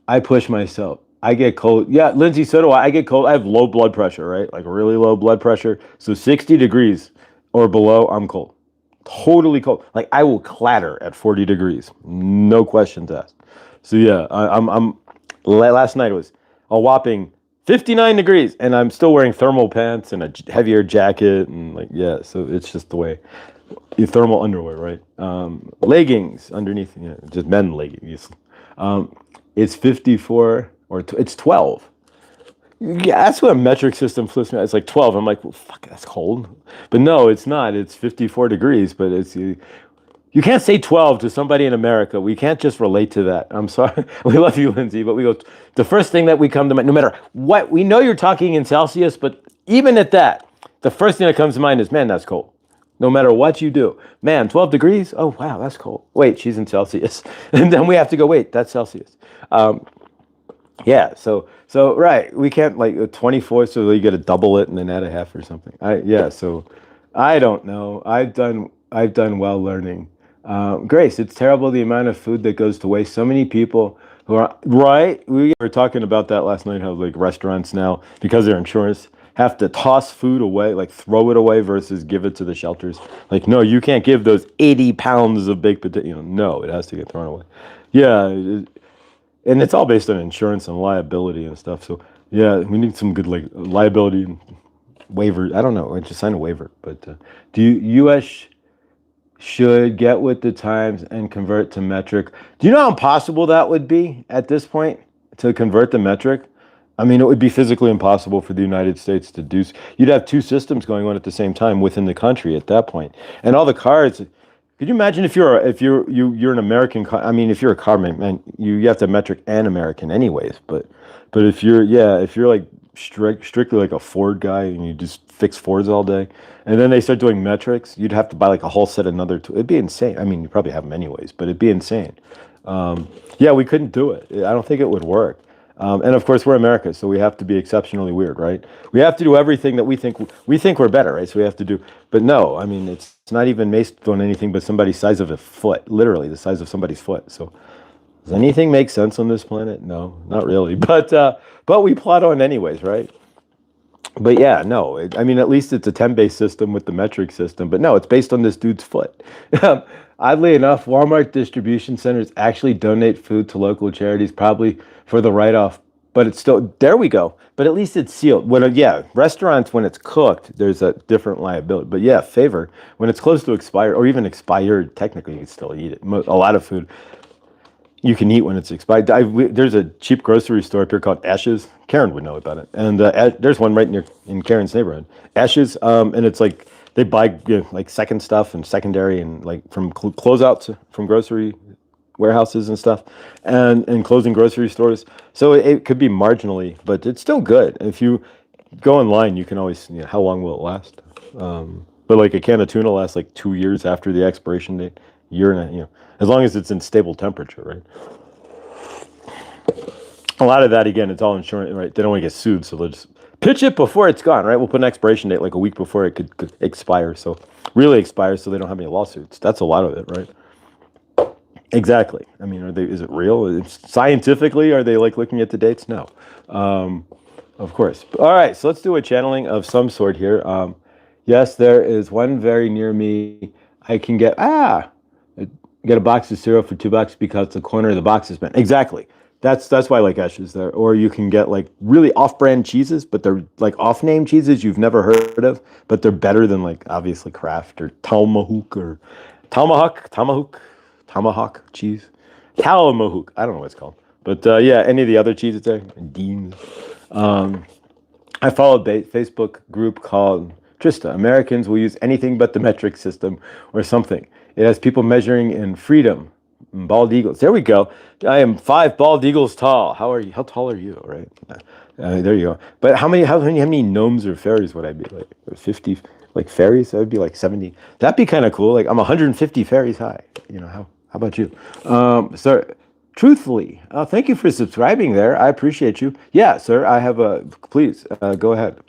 I push myself. I get cold. Yeah, Lindsay, so do I. I get cold. I have low blood pressure, right? Like really low blood pressure. So 60 degrees or below, I'm cold. Totally cold. Like I will clatter at 40 degrees. No questions asked. So yeah, last night it was a whopping 59 degrees and I'm still wearing thermal pants and a heavier jacket and like, yeah, so it's just the way. Your thermal underwear, right? Leggings underneath, just men leggings. It's 54 or it's 12. Yeah, that's what a metric system flips me out. It's like 12. I'm like, well, fuck, that's cold. But no, it's not. It's 54 degrees. But you can't say 12 to somebody in America. We can't just relate to that. I'm sorry. We love you, Lindsay. But we go, the first thing that we come to mind, no matter what, we know you're talking in Celsius, but even at that, the first thing that comes to mind is, man, that's cold. No matter what you do. Man, 12 degrees? Oh, wow, that's cold. Wait, she's in Celsius. And then we have to go, wait, that's Celsius. Yeah, so right, we can't like 24, so you got to double it and then add a half or something. So I don't know. I've done well learning. Grace, it's terrible the amount of food that goes to waste. So many people who are right. We were talking about that last night. How like restaurants now, because of their insurance, have to toss food away, like throw it away versus give it to the shelters. Like, no, you can't give those 80 pounds of baked potato. No, it has to get thrown away. Yeah, and it's all based on insurance and liability and stuff. So yeah, we need some good like liability waiver. I don't know. I just sign a waiver. But do U.S. should get with the times and convert to metric? Do you know how impossible that would be at this point to convert the metric? I mean, it would be physically impossible for the United States to do. You'd have two systems going on at the same time within the country at that point, and all the cars. Could you imagine if you're an American car? I mean, if you're a car man, you have to metric and American anyways. But if you're like strictly like a Ford guy and you just fix Fords all day, and then they start doing metrics, you'd have to buy like a whole set of another two. It'd be insane. I mean, you probably have them anyways, but it'd be insane. Yeah, we couldn't do it. I don't think it would work. And of course, we're America, so we have to be exceptionally weird, right? We have to do everything that we think we're better, right? So we have to do, but no, I mean, it's not even based on anything but somebody's size of a foot, literally the size of somebody's foot. So does anything make sense on this planet? No, not really. But we plot on anyways, right? But yeah, no, I mean, at least it's a 10-based system with the metric system. But no, it's based on this dude's foot. Oddly enough, Walmart distribution centers actually donate food to local charities, probably for the write-off. But it's still, there we go. But at least it's sealed. Restaurants, when it's cooked, there's a different liability. But yeah, favor, when it's close to expired, or even expired, technically you can still eat it. A lot of food you can eat when it's expired. There's a cheap grocery store up here called Ashes. Karen would know about it. And there's one right in Karen's neighborhood. Ashes, and it's like they buy like second stuff and secondary and like from closeouts from grocery warehouses and stuff and closing grocery stores. So it could be marginally, but it's still good. If you go online, you can always, how long will it last? But like a can of tuna lasts like 2 years after the expiration date, year and a, as long as it's in stable temperature, right? a lot of that, again, it's all insurance, right? They don't want to get sued, so they'll just pitch it before it's gone, right? We'll put an expiration date like a week before it could expire, so really expire, so they don't have any lawsuits. That's a lot of it, right? Exactly. I mean, is it real? Scientifically, are they like looking at the dates? No. Of course. All right, so let's do a channeling of some sort here. Yes, there is one very near me. I can get a box of cereal for $2 because the corner of the box is bent. Exactly. That's why I like Esches there. Or you can get like really off-brand cheeses, but they're like off-name cheeses you've never heard of, but they're better than like obviously Kraft or Tomahawk cheese. Tillamook. I don't know what it's called. But yeah, any of the other cheeses there. Dean's. I follow a Facebook group called Trista. Americans will use anything but the metric system or something. It has people measuring in freedom. Bald eagles. There we go. I am 5 bald eagles tall. How are you? How tall are you? Right. There you go. But how many gnomes or fairies would I be? Like 50, like fairies? That would be like 70. That'd be kind of cool. Like I'm 150 fairies high. You know, how about you? So truthfully, thank you for subscribing there. I appreciate you. Yeah, sir. I have please go ahead.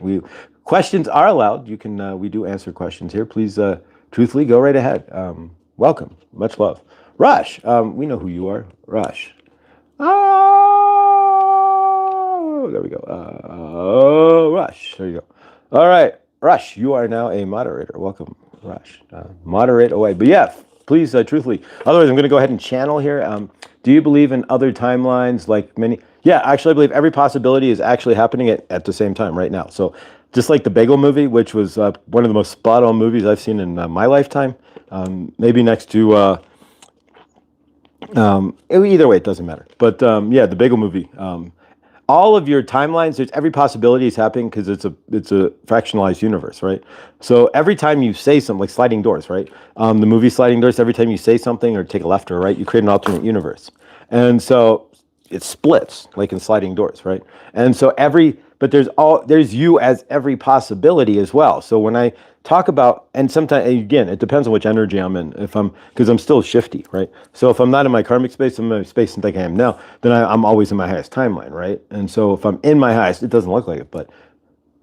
Questions are allowed. You can, we do answer questions here. Please, truthfully, go right ahead. Welcome. Much love. Rush, we know who you are. Rush. Oh, there we go. Rush. There you go. All right. Rush, you are now a moderator. Welcome, Rush. Moderate away. But yeah, please, truthfully. Otherwise, I'm going to go ahead and channel here. Do you believe in other timelines like many? Yeah, actually, I believe every possibility is actually happening at the same time right now. So just like the Bagel movie, which was one of the most spot-on movies I've seen in my lifetime, maybe next to... either way, it doesn't matter. But yeah, the Bagel movie. All of your timelines, there's every possibility is happening because it's a fractionalized universe, right? So every time you say something, like Sliding Doors, right? The movie Sliding Doors, every time you say something or take a left or right, you create an alternate universe. And so it splits, like in Sliding Doors, right? And so but there's you as every possibility as well. So when I talk about, and sometimes, again, it depends on which energy I'm in. Because I'm still shifty, right? So if I'm not in my karmic space, I'm in my space like I am now, then I'm always in my highest timeline, right? And so if I'm in my highest, it doesn't look like it, but it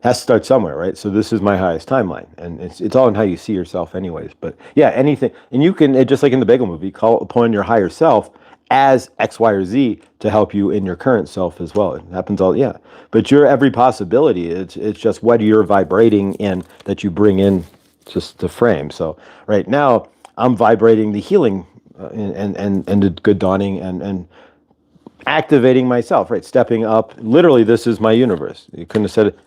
has to start somewhere, right? So this is my highest timeline, and it's all in how you see yourself anyways. But yeah, anything, and you can, just like in the Bagel movie, call upon your higher self as X, Y, or Z to help you in your current self as well. It happens all, yeah. But your every possibility, it's just what you're vibrating in that you bring in just the frame. So right now, I'm vibrating the healing and the good dawning and activating myself, right? Stepping up. Literally, this is my universe. You couldn't have said it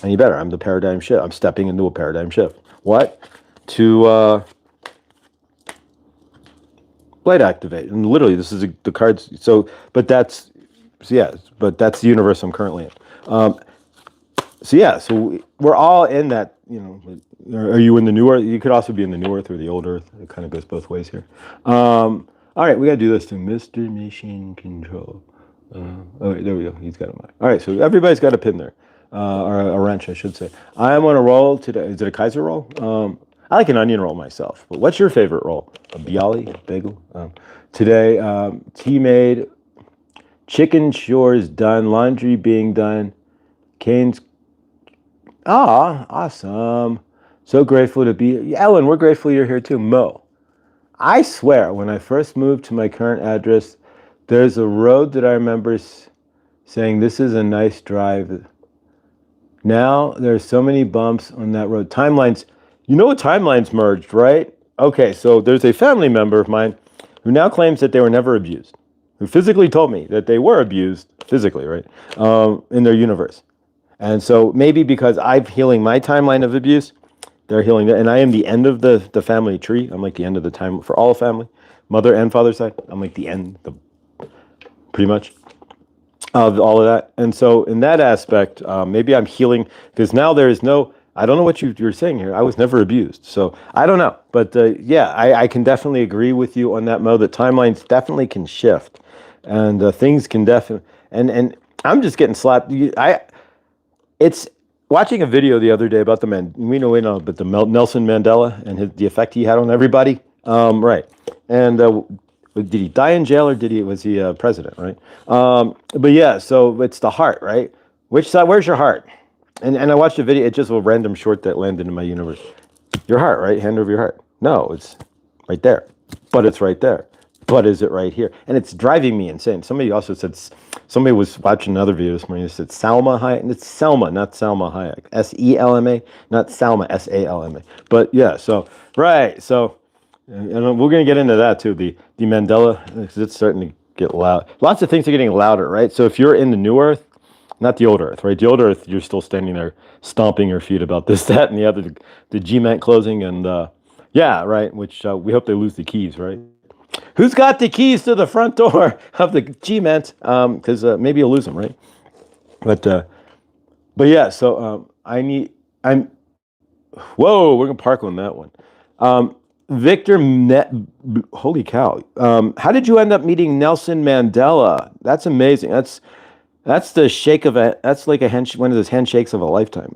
any better. I'm the paradigm shift. I'm stepping into a paradigm shift. What? To... Light activate, and literally this is the cards. So that's the universe I'm currently in. So yeah, so we're all in that. You know, are you in the new Earth? You could also be in the new Earth or the old Earth. It kind of goes both ways here. All right, we gotta do this to Mr. Mission Control. Wait, there we go. He's got a mic. All right, so everybody's got a pin there, or a wrench, I should say. I'm on a roll today. Is it a Kaiser roll? I like an onion roll myself, but what's your favorite roll? A bialy, a bagel? Today, tea made, chicken chores done, laundry being done, Cane's. Awesome. So grateful to be, Ellen, we're grateful you're here too. Mo, I swear, when I first moved to my current address, there's a road that I remember saying, this is a nice drive. Now, there's so many bumps on that road. Timelines. You know what timelines merged, right? Okay, so there's a family member of mine who now claims that they were never abused, who physically told me that they were abused, physically, right, in their universe. And so maybe because I'm healing my timeline of abuse, they're healing it. And I am the end of the family tree. I'm like the end of the time for all family, mother and father side. I'm like the end, pretty much, of all of that. And so in that aspect, maybe I'm healing, because now there is no... I don't know what you're saying here. I was never abused. So I don't know. But yeah, I can definitely agree with you on that, Mo, that timelines definitely can shift. And things can definitely... And I'm just getting slapped. It's watching a video the other day about the but the Nelson Mandela and the effect he had on everybody. Right. And Did he die in jail or was he president, right? But yeah, so it's the heart, right? Which side? Where's your heart? And I watched a video. It's just a random short that landed in my universe. Your heart, right? Hand over your heart. No, it's right there. But it's right there. But is it right here? And it's driving me insane. Somebody also said, somebody was watching another video this morning. They said Salma Hayek. And it's Selma, not Salma Hayek. Selma, not Salma, Salma. But yeah, so, right. So, and we're going to get into that too. The Mandela, because it's starting to get loud. Lots of things are getting louder, right? So if you're in the new earth, not the old earth, right? The old earth, you're still standing there stomping your feet about this, that, and the other, the Germain closing, and yeah, right, which we hope they lose the keys, right? Who's got the keys to the front door of the Germain? Because maybe you'll lose them, right? But yeah, so whoa, we're going to park on that one. Victor, holy cow. How did you end up meeting Nelson Mandela? That's amazing. That's the shake of that's like one of those handshakes of a lifetime.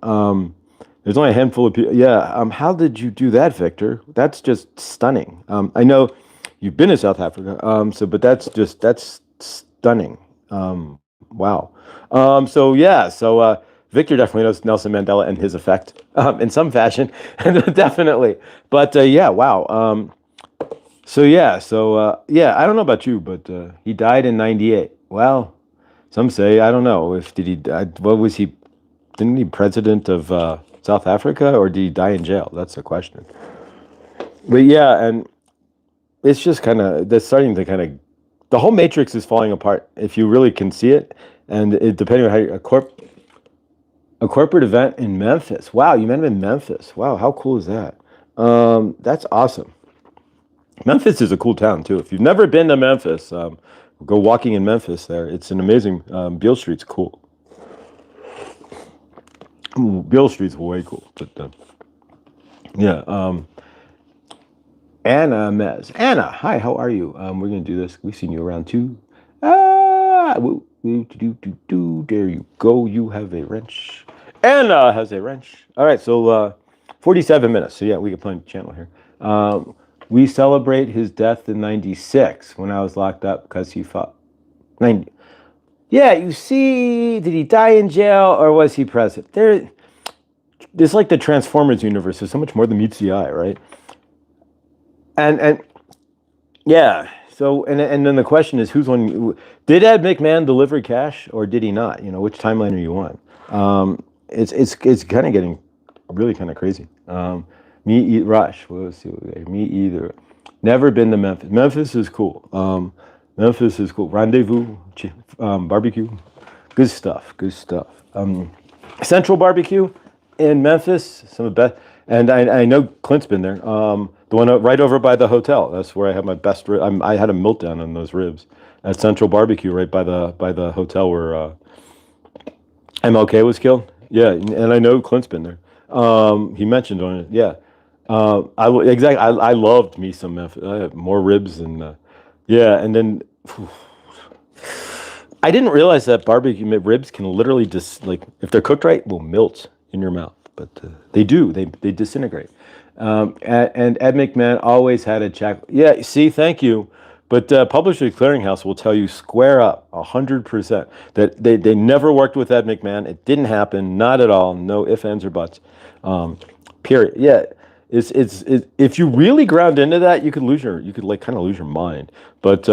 There's only a handful of people. Yeah. How did you do that, Victor? That's just stunning. I know you've been to South Africa. But that's stunning. Wow. So yeah. So Victor definitely knows Nelson Mandela and his effect in some fashion, definitely. But yeah. Wow. So yeah. So yeah. I don't know about you, but he died in '98. Well. Some say, I don't know, what was he, didn't he president of South Africa, or did he die in jail? That's the question. But yeah, and it's just they're starting to the whole matrix is falling apart, if you really can see it, and depending on how a corporate event in Memphis. Wow, you met him in Memphis. Wow, how cool is that? That's awesome. Memphis is a cool town, too. If you've never been to Memphis, go walking in Memphis there. It's an amazing, Beale Street's cool. Beale Street's way cool. But yeah, Anna Mez. Anna, hi, how are you? We're going to do this. We've seen you around too. There you go. You have a wrench. Anna has a wrench. All right, so 47 minutes. So yeah, we can play the channel here. We celebrate his death in '96 when I was locked up because he fought. 90. Yeah, you see, did he die in jail or was he president? It's like the Transformers universe. There's so much more than meets the eye, right? And yeah, so and then the question is, did Ed McMahon deliver cash or did he not? You know, which timeline are you on? It's kind of getting really kind of crazy. Rush. Me either. Never been to Memphis. Memphis is cool. Memphis is cool. Rendezvous, barbecue, good stuff. Central Barbecue in Memphis, some of the best. And I know Clint's been there. The one right over by the hotel. That's where I had my best. I had a meltdown on those ribs at Central Barbecue, right by the hotel where MLK was killed. Yeah, and I know Clint's been there. He mentioned on it. Yeah. I loved me some Memphis. I had more ribs and yeah, and then I didn't realize that barbecue ribs can literally just if they're cooked right, will melt in your mouth. But they do. They disintegrate. And Ed McMahon always had a check. Yeah. See, thank you. But Publishers Clearinghouse will tell you square up 100% that they never worked with Ed McMahon. It didn't happen. Not at all. No ifs, ands, or buts. Period. Yeah. It's if you really ground into that, you could lose your mind. But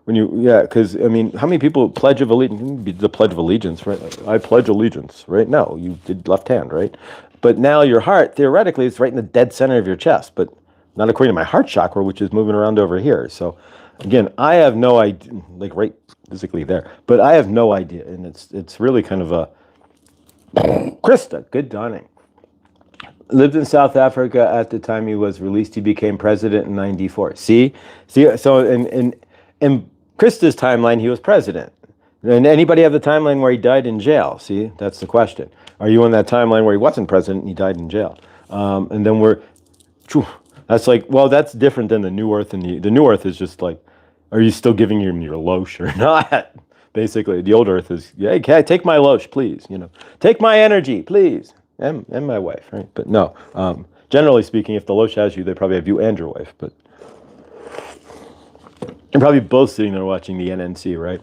because I mean, how many people pledge of allegiance? The Pledge of Allegiance, right? I pledge allegiance, right? No, you did left hand, right? But now your heart, theoretically, is right in the dead center of your chest, but not according to my heart chakra, which is moving around over here. So again, I have no idea, right physically there, but I have no idea, and it's really kind of a Krista, good dawning. Lived in South Africa at the time he was released. He became president in '94. See, so in Krista's timeline, he was president. And anybody have the timeline where he died in jail? See, that's the question. Are you on that timeline where he wasn't president and he died in jail? And then that's that's different than the New Earth. And the New Earth is just are you still giving him your losh or not? Basically, the Old Earth is, yeah, okay, take my losh, please. Take my energy, please. And my wife, right? But no, generally speaking, if the losh has you, they probably have you and your wife. But You're probably both sitting there watching the NNC, right?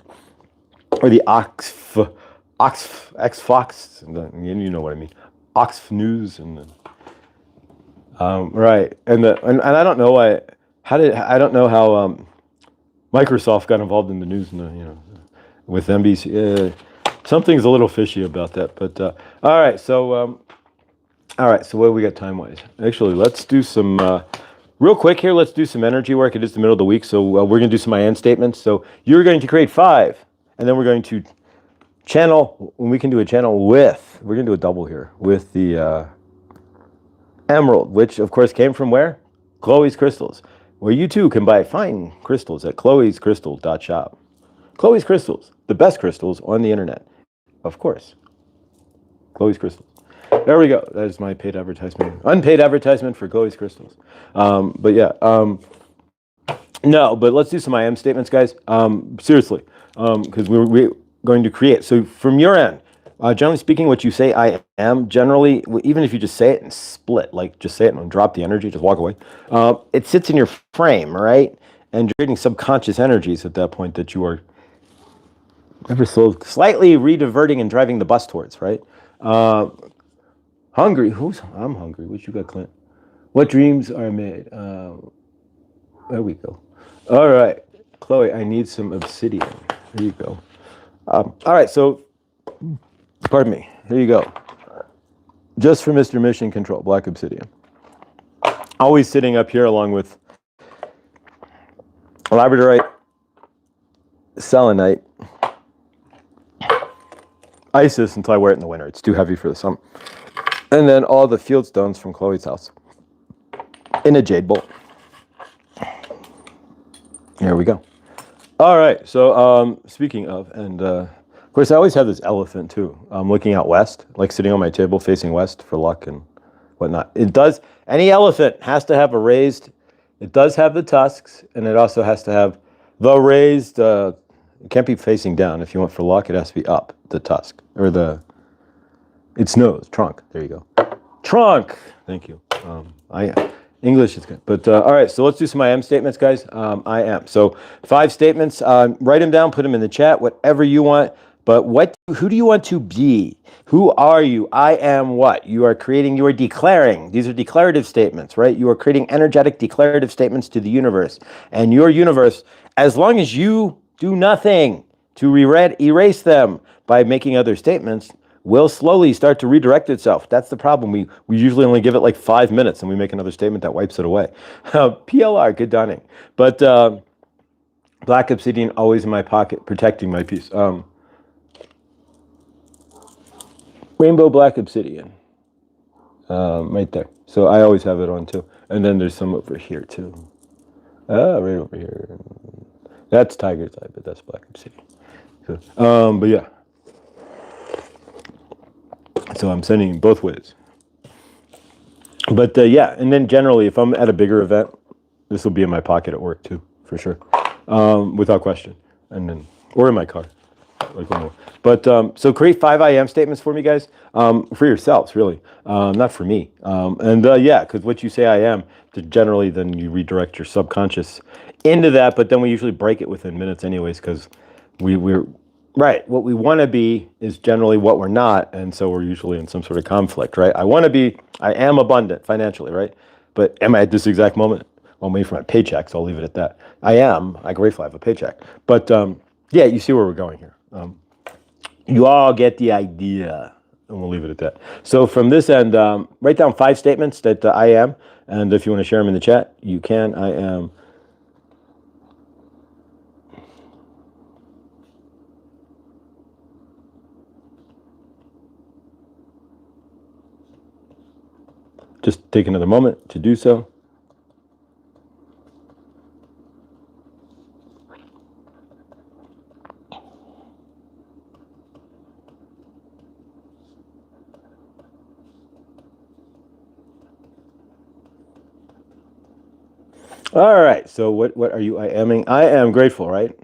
Or the X Fox, you know what I mean, Oxf News, and right, and I don't know why. I don't know how Microsoft got involved in the news, and with NBC. Something's a little fishy about that, but all right. So what do we got time wise? Actually, let's do some. Real quick here, let's do some energy work. It is the middle of the week, so we're going to do some I am statements. So you're going to create 5, and then we're going to channel, when we can do a channel with, we're going to do a double here, with the emerald, which of course came from where? Chloe's Crystals, where you too can buy fine crystals at chloescrystal.shop. Chloe's Crystals, the best crystals on the internet. Of course. Chloe's Crystals. There we go. That is my paid advertisement. Unpaid advertisement for Chloe's Crystals. But yeah. No, but let's do some I am statements, guys. Seriously. Because we're going to create. So from your end, generally speaking, what you say I am, generally, even if you just say it and split, like just say it and drop the energy, just walk away, it sits in your frame, right? And you're creating subconscious energies at that point that you are ever so slightly re-diverting and driving the bus towards, right? Hungry. I'm hungry. What you got, Clint? What dreams are made? There we go. All right. Chloe, I need some obsidian. There you go. All right. So, pardon me. Here you go. Just for Mr. Mission Control, black obsidian. Always sitting up here along with labradorite, selenite, Isis until I wear it in the winter. It's too heavy for the summer. And then all the field stones from Chloe's house in a jade bowl. There we go. All right. So speaking of, and of course, I always have this elephant too. I'm looking out west, like sitting on my table facing west for luck and whatnot. It does. Any elephant has to have a raised. It does have the tusks, and it also has to have the raised. It can't be facing down. If you want for luck, it has to be up the tusk or its nose, trunk. There you go. Trunk. Thank you. English is good. But all right, so let's do some I am statements, guys. I am. So 5 statements. Write them down, put them in the chat, whatever you want. But who do you want to be? Who are you? I am what? You are declaring. These are declarative statements, right? You are creating energetic declarative statements to the universe. And your universe, as long as you do nothing to erase them by making other statements, will slowly start to redirect itself. That's the problem. We usually only give it like 5 minutes and we make another statement that wipes it away. PLR, good dawning. But black obsidian always in my pocket, protecting my peace. Rainbow black obsidian, right there. So I always have it on too. And then there's some over here too. Right over here. That's tiger's eye, but that's black obsidian. So, but yeah. So I'm sending both ways. But yeah, and then generally, if I'm at a bigger event, this will be in my pocket at work too, for sure, without question. And then, or in my car. But so create 5 I am statements for me, guys, for yourselves, really, not for me. And yeah, because what you say I am, generally, then you redirect your subconscious into that. But then we usually break it within minutes, anyways, because we're right. What we want to be is generally what we're not, and so we're usually in some sort of conflict, right? I am abundant financially, right? But am I at this exact moment? Well, I'm waiting for my paycheck, so I'll leave it at that. I'm grateful I have a paycheck. But yeah, you see where we're going here. You all get the idea, and we'll leave it at that. So from this end, write down 5 statements that I am, and if you want to share them in the chat, you can. I am. Just take another moment to do so. All right, so what are you I aming? I am grateful, right?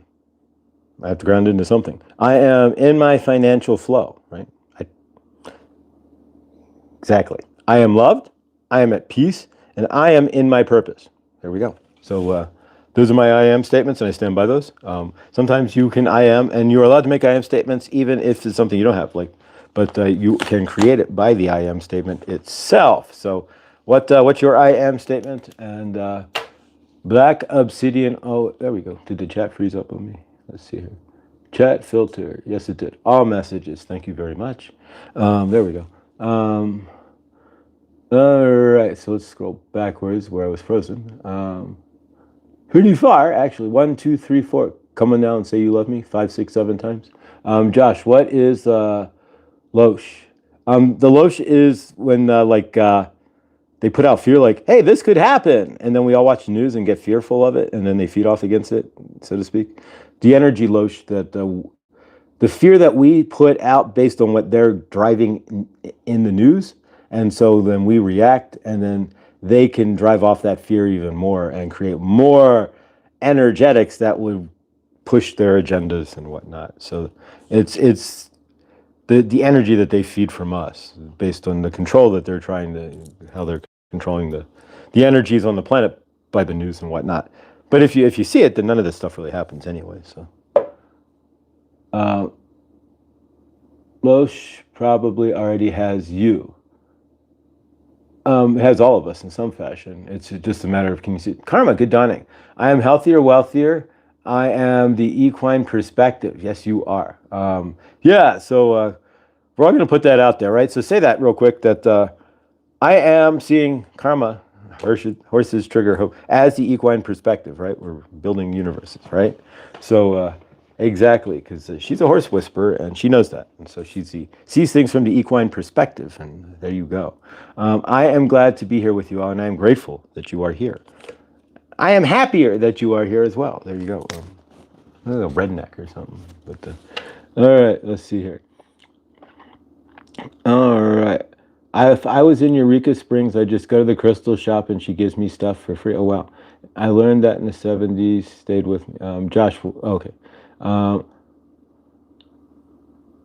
I have to ground into something. I am in my financial flow, right? Exactly. I am loved, I am at peace, and I am in my purpose. There we go. So Those are my I am statements, and I stand by those. Sometimes you can I am, and you're allowed to make I am statements even if it's something you don't have, but you can create it by the I am statement itself. So, what's your I am statement? And Black Obsidian. Oh, there we go. Did the chat freeze up on me? Let's see here. Chat filter. Yes, it did. All messages. Thank you very much. There we go. All right. So let's scroll backwards where I was frozen. Pretty far, actually. 1, 2, 3, 4. Come on now and say you love me 5, 6, 7 times. Josh, what is Loesch? The Loesch is when they put out fear, like, hey, this could happen. And then we all watch the news and get fearful of it, and then they feed off against it, so to speak. The energy Loesch, that the fear that we put out based on what they're driving in the news. And so then we react, and then they can drive off that fear even more and create more energetics that would push their agendas and whatnot. So it's the energy that they feed from us based on the control that they're how they're controlling the energies on the planet by the news and whatnot. But if you see it, then none of this stuff really happens anyway. So Loesch probably already has you. It has all of us in some fashion. It's just a matter of, can you see it? Karma, good dawning. I am healthier, wealthier. I am the equine perspective. Yes, you are. Yeah, so we're all going to put that out there, right? So say that real quick, that I am seeing karma, horses trigger hope, as the equine perspective, right? We're building universes, right? So exactly, because she's a horse whisperer, and she knows that. And so she sees things from the equine perspective, and there you go. I am glad to be here with you all, and I am grateful that you are here. I am happier that you are here as well. There you go. A redneck or something. But all right, let's see here. All right. If I was in Eureka Springs, I'd just go to the crystal shop and she gives me stuff for free. Oh, wow. I learned that in the 70s, stayed with me. Josh, okay.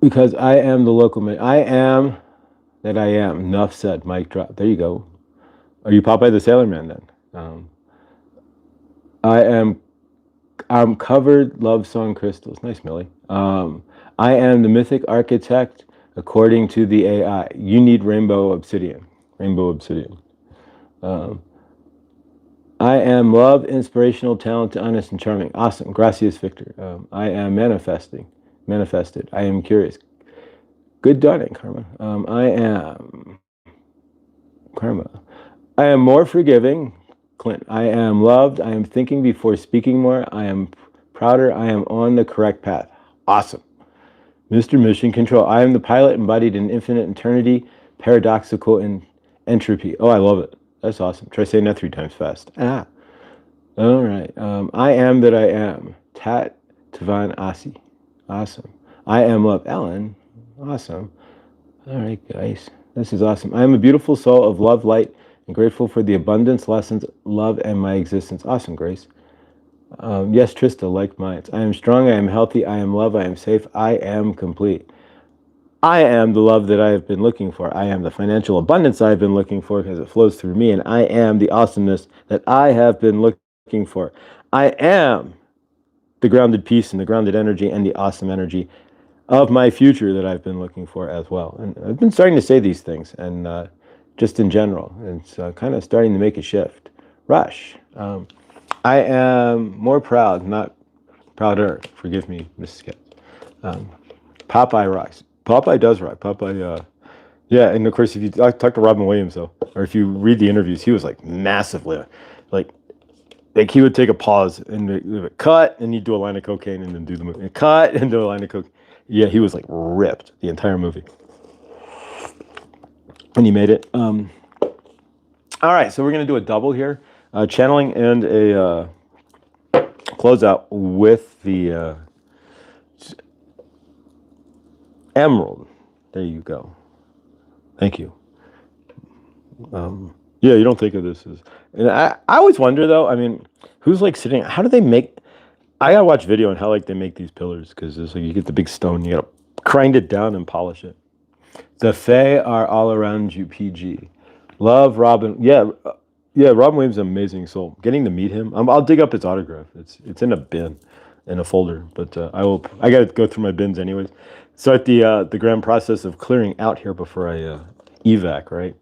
Because I am the local man. I am that I am. Enough said. Mic drop. There you go. Are you Popeye the Sailor Man then? I'm covered love song crystals. Nice, Millie. I am the mythic architect according to the AI. You need rainbow obsidian. Rainbow obsidian. I am love, inspirational, talented, honest, and charming. Awesome. Gracias, Victor. I am manifested. I am curious. Good dawning, Karma. I am Karma. I am more forgiving. Clint. I am loved. I am thinking before speaking more. I am prouder. I am on the correct path. Awesome. Mr. Mission Control. I am the pilot embodied in infinite eternity, paradoxical in entropy. Oh, I love it. That's awesome. Try saying that 3 times fast. Ah. All right. I am that I am. Tat Tavan Asi. Awesome. I am love. Ellen. Awesome. All right, guys. This is awesome. I am a beautiful soul of love, light, and grateful for the abundance, lessons, love, and my existence. Awesome, Grace. Yes, Trista, like mine. I am strong, I am healthy, I am love, I am safe, I am complete. I am the love that I have been looking for. I am the financial abundance I have been looking for because it flows through me, and I am the awesomeness that I have been looking for. I am the grounded peace and the grounded energy and the awesome energy of my future that I've been looking for as well. And I've been starting to say these things, and just in general, it's kind of starting to make a shift. Rush. I am more proud, not prouder. Forgive me, Mrs. Katz. Popeye rocks. Popeye does rock. Popeye, yeah, and of course, if you talk to Robin Williams, though, or if you read the interviews, he was like massively, like he would take a pause and cut, and he'd do a line of cocaine and then do the movie. Cut and do a line of cocaine. Yeah, he was like ripped the entire movie. And he made it. All right, so we're going to do a double here. Channeling and a closeout with the emerald. There you go. Thank you. Yeah, you don't think of this as... And I always wonder, though, I mean, who's like sitting... How do they make... I gotta watch video on how like they make these pillars, because it's like you get the big stone, you gotta grind it down and polish it. The Fae are all around you, PG. Love, Robin. Yeah, Yeah, Robin Williams is an amazing soul. Getting to meet him, I'll dig up his autograph. It's in a bin, in a folder. But I will. I got to go through my bins anyways. Start the grand process of clearing out here before I evac. Right.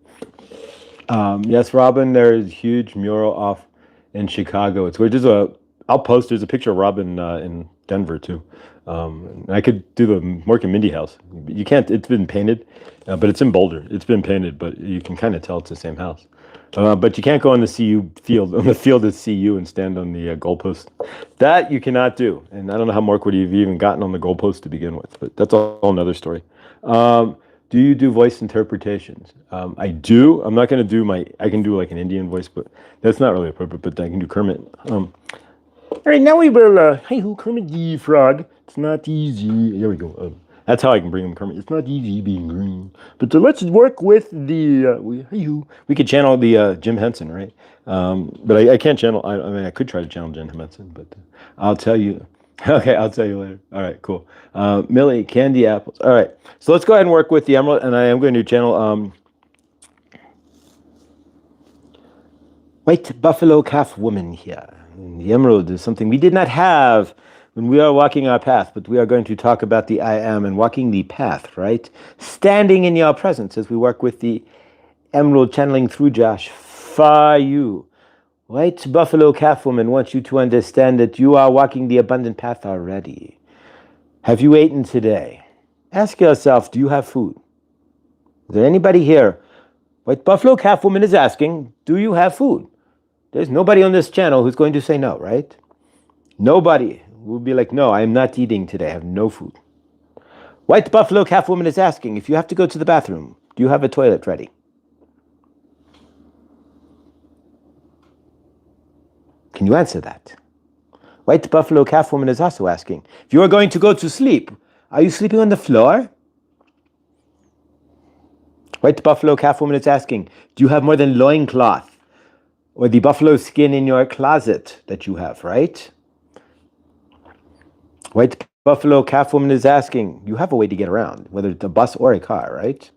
Yes, Robin. There's a huge mural off in Chicago. It's where there's a. I'll post. There's a picture of Robin in Denver too. And I could do the Mork and Mindy house. You can't. It's been painted, but it's in Boulder. It's been painted, but you can kind of tell it's the same house. But you can't go on the CU field, on the field at CU, and stand on the goalpost. That you cannot do. And I don't know how Mark would have even gotten on the goalpost to begin with, but that's a whole another story. Do you do voice interpretations? I do. I'm not going to do I can do like an Indian voice, but that's not really appropriate, but I can do Kermit. All right, now we will, hey, who Kermit the Frog? It's not easy. There we go. That's how I can bring him Kermit. It's not easy being green. But let's work with we could channel the Jim Henson, right? But I can't channel, I mean, I could try to channel Jim Henson, but I'll tell you. Okay, I'll tell you later. All right, cool. Millie, candy apples. All right, so let's go ahead and work with the emerald, and I am going to channel White Buffalo Calf Woman here. And the emerald is something we did not have when we are walking our path, but we are going to talk about the I am and walking the path, right? Standing in your presence as we work with the emerald channeling through Josh for you. White Buffalo Calf Woman wants you to understand that you are walking the abundant path already. Have you eaten today? Ask yourself, do you have food? Is there anybody here? White Buffalo Calf Woman is asking, do you have food? There's nobody on this channel who's going to say no, right? Nobody will be like, no, I am not eating today. I have no food. White Buffalo Calf Woman is asking, if you have to go to the bathroom, do you have a toilet ready? Can you answer that? White Buffalo Calf Woman is also asking, if you are going to go to sleep, are you sleeping on the floor? White Buffalo Calf Woman is asking, do you have more than loincloth or the buffalo skin in your closet that you have, right? White Buffalo Calf Woman is asking, you have a way to get around, whether it's a bus or a car, right?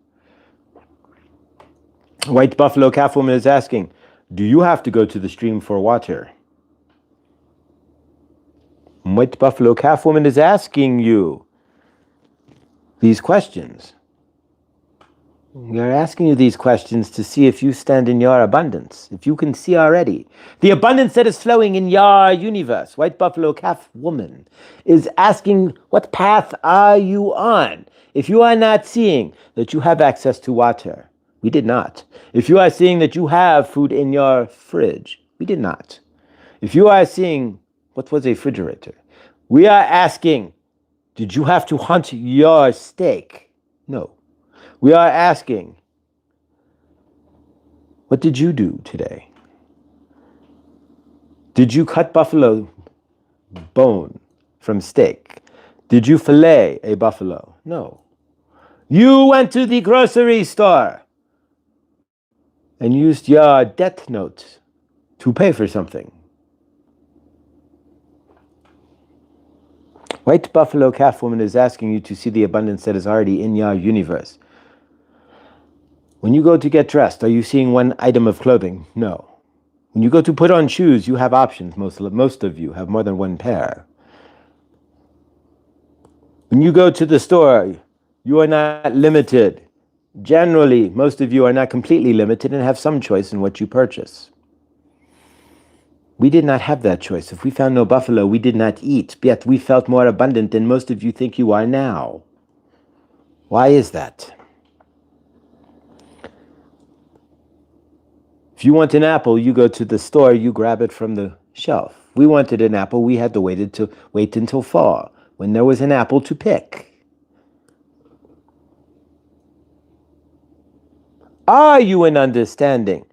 White Buffalo Calf Woman is asking, do you have to go to the stream for water? White Buffalo Calf Woman is asking you these questions. We are asking you these questions to see if you stand in your abundance, if you can see already the abundance that is flowing in your universe. White Buffalo Calf Woman is asking, what path are you on? If you are not seeing that you have access to water, we did not. If you are seeing that you have food in your fridge, we did not. If you are seeing, what was a refrigerator? We are asking, did you have to hunt your steak? No. We are asking, what did you do today? Did you cut buffalo bone from steak? Did you fillet a buffalo? No. You went to the grocery store and used your debt note to pay for something. White Buffalo Calf Woman is asking you to see the abundance that is already in your universe. When you go to get dressed, are you seeing one item of clothing? No. When you go to put on shoes, you have options. Most of you have more than one pair. When you go to the store, you are not limited. Generally, most of you are not completely limited and have some choice in what you purchase. We did not have that choice. If we found no buffalo, we did not eat, yet we felt more abundant than most of you think you are now. Why is that? If you want an apple, you go to the store, you grab it from the shelf. We wanted an apple, we had to wait until fall, when there was an apple to pick. Are you in understanding?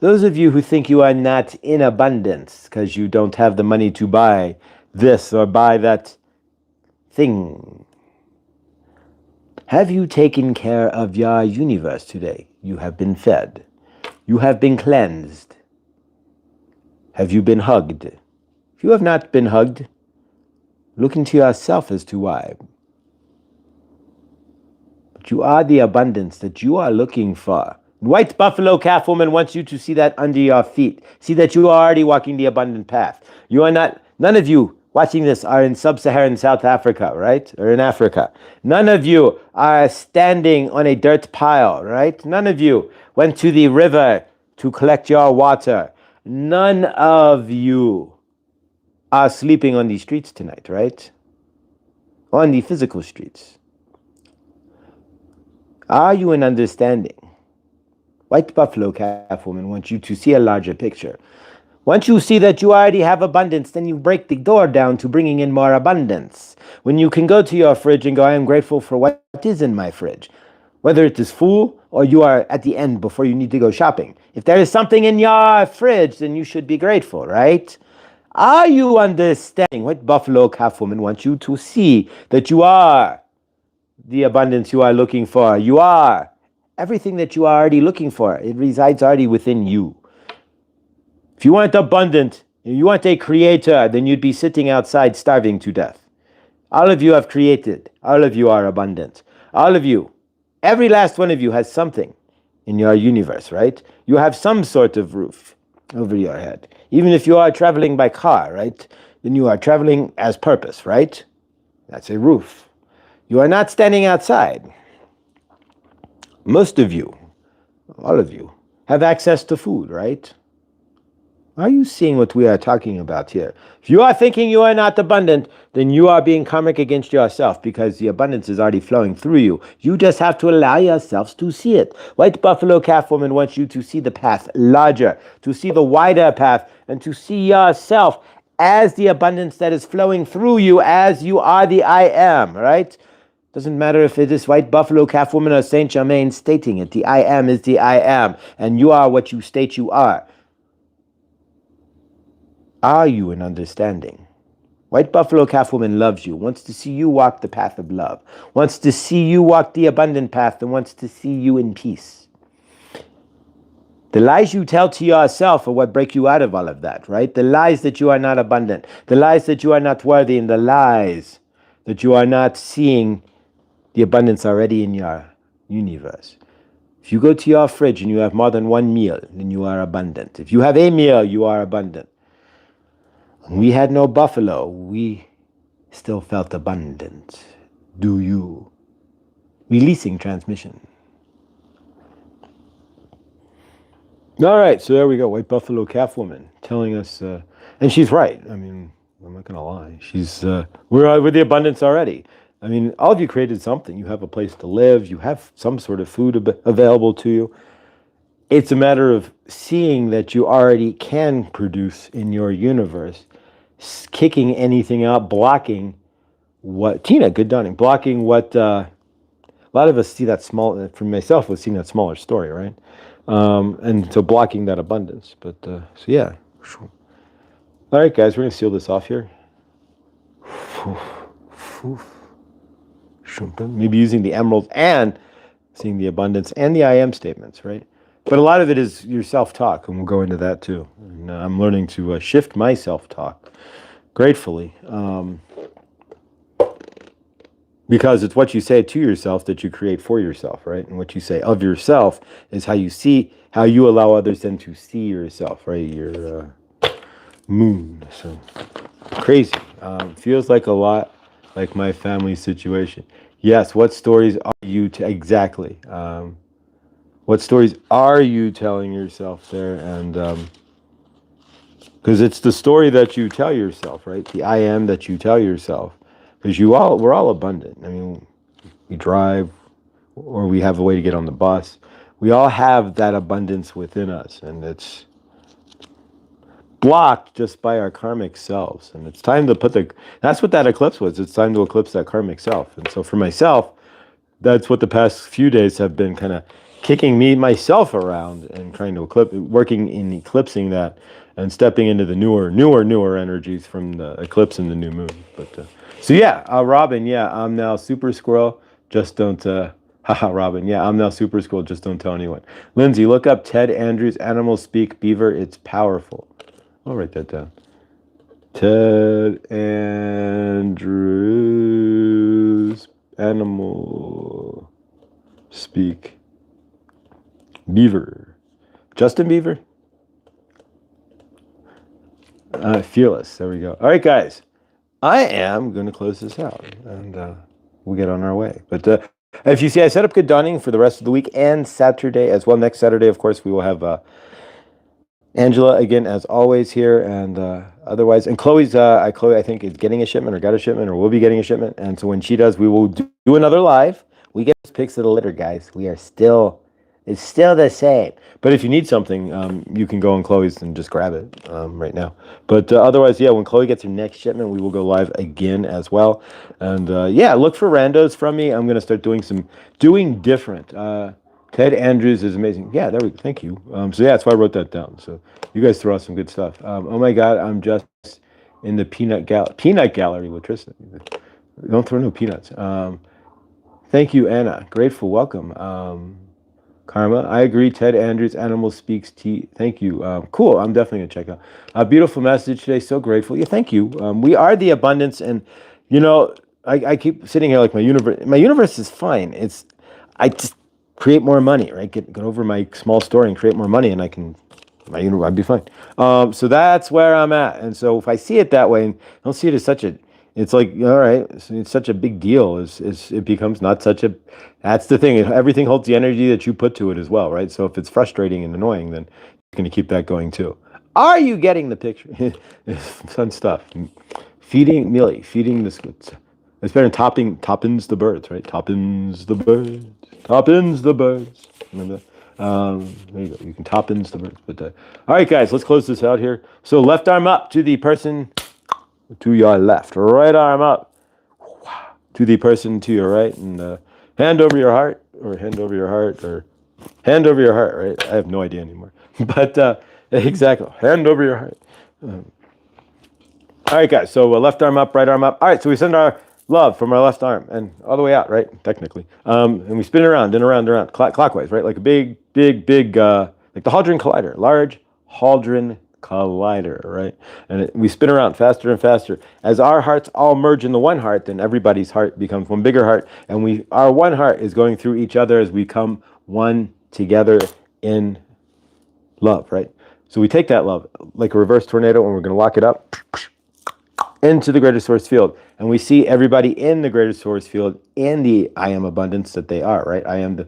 Those of you who think you are not in abundance because you don't have the money to buy this or buy that thing, have you taken care of your universe today? You have been fed. You have been cleansed. Have you been hugged? If you have not been hugged, look into yourself as to why. But you are the abundance that you are looking for. White buffalo calf woman wants you to see that under your feet. See that you are already walking the abundant path. You are not, none of you watching this are in sub-Saharan South Africa, right? Or in Africa. None of you are standing on a dirt pile, right? None of you went to the river to collect your water. None of you are sleeping on the streets tonight, right? On the physical streets. Are you in understanding? White buffalo calf woman wants you to see a larger picture. Once you see that you already have abundance, then you break the door down to bringing in more abundance. When you can go to your fridge and go, I am grateful for what is in my fridge. Whether it is full or you are at the end before you need to go shopping. If there is something in your fridge, then you should be grateful, right? Are you understanding? White buffalo calf woman wants you to see that you are the abundance you are looking for. You are everything that you are already looking for. It resides already within you. If you weren't abundant, if you weren't a creator, then you'd be sitting outside starving to death. All of you have created. All of you are abundant. All of you, every last one of you has something in your universe, right? You have some sort of roof over your head. Even if you are traveling by car, right? Then you are traveling as purpose, right? That's a roof. You are not standing outside. Most of you, all of you, have access to food, right? Are you seeing what we are talking about here? If you are thinking you are not abundant, then you are being karmic against yourself because the abundance is already flowing through you. You just have to allow yourselves to see it. White buffalo calf woman wants you to see the path larger, to see the wider path, and to see yourself as the abundance that is flowing through you as you are the I am, right? Doesn't matter if it is white buffalo calf woman or Saint Germain stating it. The I am is the I am, and you are what you state you are. Are you in understanding? White buffalo calf woman loves you, wants to see you walk the path of love, wants to see you walk the abundant path, and wants to see you in peace. The lies you tell to yourself are what break you out of all of that, right? The lies that you are not abundant, the lies that you are not worthy, and the lies that you are not seeing the abundance already in your universe. If you go to your fridge and you have more than one meal, then you are abundant. If you have a meal, you are abundant. When we had no buffalo, we still felt abundant. Do you? Releasing transmission. All right, so there we go. White buffalo calf woman telling us, and she's right. I mean, I'm not going to lie. We're with the abundance already. I mean, all of you created something. You have a place to live. You have some sort of food available to you. It's a matter of seeing that you already can produce in your universe, kicking anything out, blocking what, Tina, good dawning, blocking what, a lot of us see that small, for myself, was seeing that smaller story, right? And so blocking that abundance. But, so yeah. All right, guys, we're going to seal this off here. Maybe using the emerald and seeing the abundance and the I am statements, right? But a lot of it is your self-talk, and we'll go into that too. And I'm learning to shift my self-talk gratefully, because it's what you say to yourself that you create for yourself, right? And what you say of yourself is how you allow others then to see yourself, right? Your moon. So crazy. Feels like a lot like my family situation. Yes, what stories are you exactly? What stories are you telling yourself there? And because it's the story that you tell yourself, right? The I am that you tell yourself. Because we're all abundant. I mean, we drive, or we have a way to get on the bus. We all have that abundance within us, and it's blocked just by our karmic selves. And it's time to that's what that eclipse was. It's time to eclipse that karmic self. And so for myself, that's what the past few days have been, kind of kicking myself around and trying to working in eclipsing that and stepping into the newer energies from the eclipse and the new moon. But so yeah, Robin, yeah, I'm now super squirrel. Just don't, haha, Robin, yeah, I'm now super squirrel. Just don't tell anyone. Lindsay, look up Ted Andrews, Animals Speak Beaver. It's powerful. I'll write that down. Ted Andrews, Animal Speak Beaver. Justin Beaver? Fearless. There we go. All right, guys. I am going to close this out, and we'll get on our way. But if you see, I set up good dawning for the rest of the week and Saturday as well. Next Saturday, of course, we will have Angela again, as always, here, and otherwise. And Chloe, I think, is getting a shipment or got a shipment or will be getting a shipment. And so when she does, we will do another live. We get pics of the litter, guys. It's still the same. But if you need something, you can go on Chloe's and just grab it right now. But otherwise, yeah, when Chloe gets her next shipment, we will go live again as well. And yeah, look for randos from me. I'm going to start doing different. Ted Andrews is amazing. Yeah, there we go. Thank you. So yeah, that's why I wrote that down. So you guys throw out some good stuff. Oh my God, I'm just in the peanut gallery with Tristan. Don't throw no peanuts. Thank you, Anna. Grateful. Welcome. Karma, I agree. Ted Andrews, Animal Speaks Tea. Thank you. Cool. I'm definitely going to check out. A beautiful message today. So grateful. Yeah, thank you. We are the abundance. And, you know, I keep sitting here like my universe is fine. I just create more money, right? Get over my small story and create more money, and I'd be fine. So that's where I'm at. And so if I see it that way, and I don't see it as it's like, all right, it's such a big deal. It becomes not such a, that's the thing. Everything holds the energy that you put to it as well, right? So if it's frustrating and annoying, then you're going to keep that going too. Are you getting the picture? Fun stuff. Feeding the squids. It's better than toppins the birds, right? Toppins the birds. Remember that? There you go. You can toppins the birds. But all right, guys, let's close this out here. So left arm up to the person to your left, right arm up to the person to your right, and hand over your heart, or hand over your heart, right? I have no idea anymore. But exactly, hand over your heart. All right, guys, so left arm up, right arm up. All right, so we send our love from our left arm and all the way out, right, technically. And we spin it around and around and around, clockwise, right, like a big, like the Hadron Collider, large Hadron Collider, right? And we spin around faster and faster. As our hearts all merge in the one heart, then everybody's heart becomes one bigger heart, and our one heart is going through each other as we come one together in love, right? So we take that love like a reverse tornado, and we're going to walk it up into the greater source field, and we see everybody in the greater source field in the I am abundance that they are, right? I am the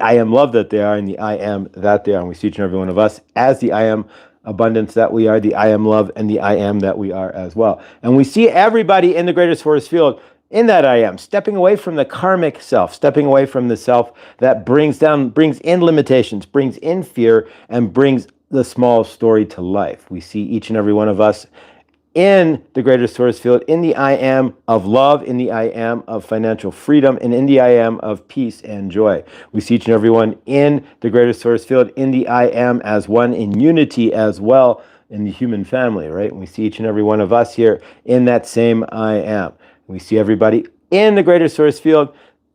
I am love that they are, and the I am that they are, and we see each and every one of us as the I am abundance that we are, the I am love, and the I am that we are as well. And we see everybody in the greater source field in that I am, stepping away from the karmic self, stepping away from the self that brings in limitations, brings in fear, and brings the small story to life. We see each and every one of us in the greater source field, in the I am of love, in the I am of financial freedom, and in the I am of peace and joy. We see each and every one in the greater source field, in the I am as one, in unity as well, in the human family, right? And we see each and every one of us here in that same I am. We see everybody in the greater source field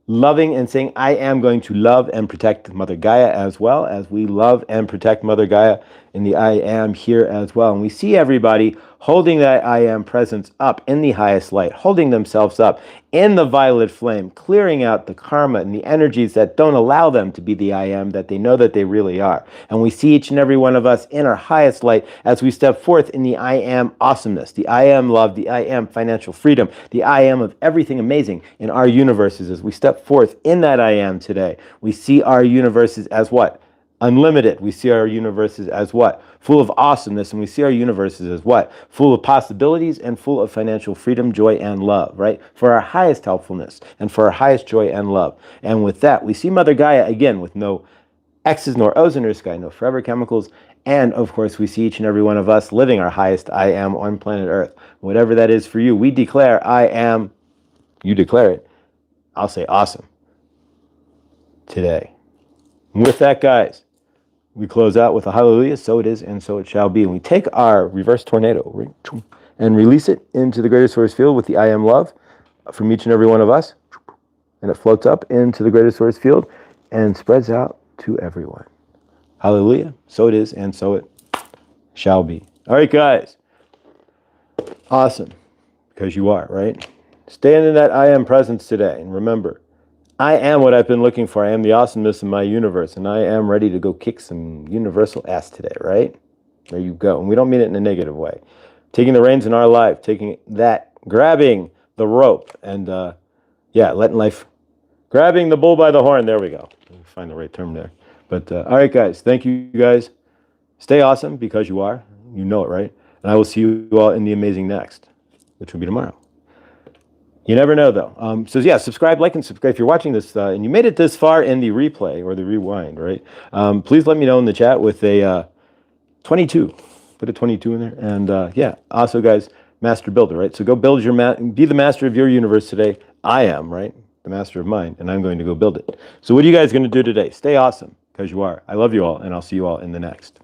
loving and saying, I am going to love and protect Mother Gaia, as well as we love and protect Mother Gaia in the I am here as well. And we see everybody holding that I am presence up in the highest light, holding themselves up in the violet flame, clearing out the karma and the energies that don't allow them to be the I am that they know that they really are. And we see each and every one of us in our highest light as we step forth in the I am awesomeness, the I am love, the I am financial freedom, the I am of everything amazing in our universes. As we step forth in that I am today, we see our universes as what? Unlimited. We see our universes as what? Full of awesomeness. And we see our universes as what? Full of possibilities and full of financial freedom, joy, and love, right? For our highest helpfulness and for our highest joy and love. And with that, we see Mother Gaia again with no X's nor O's in her sky, no forever chemicals. And of course, we see each and every one of us living our highest I am on planet Earth. Whatever that is for you, we declare I am, you declare it. I'll say awesome today. With that, guys, we close out with a hallelujah, so it is and so it shall be. And we take our reverse tornado and release it into the greater source field with the I am love from each and every one of us. And it floats up into the greater source field and spreads out to everyone. Hallelujah, so it is and so it shall be. All right, guys. Awesome, because you are, right? Stand in that I am presence today. And remember, I am what I've been looking for. I am the awesomeness in my universe, and I am ready to go kick some universal ass today, right? There you go. And we don't mean it in a negative way. Taking the reins in our life, taking that, grabbing the rope, and yeah, letting life, grabbing the bull by the horn. There we go. Find the right term there. But all right, guys, thank you guys. Stay awesome because you are. You know it, right? And I will see you all in the amazing next, which will be tomorrow. You never know, though. So yeah, subscribe, like, and subscribe. If you're watching this and you made it this far in the replay or the rewind, right? Please let me know in the chat with a 22. Put a 22 in there. And yeah, also, guys, master builder, right? So go build your be the master of your universe today. I am, right? The master of mine, and I'm going to go build it. So what are you guys going to do today? Stay awesome, because you are. I love you all, and I'll see you all in the next.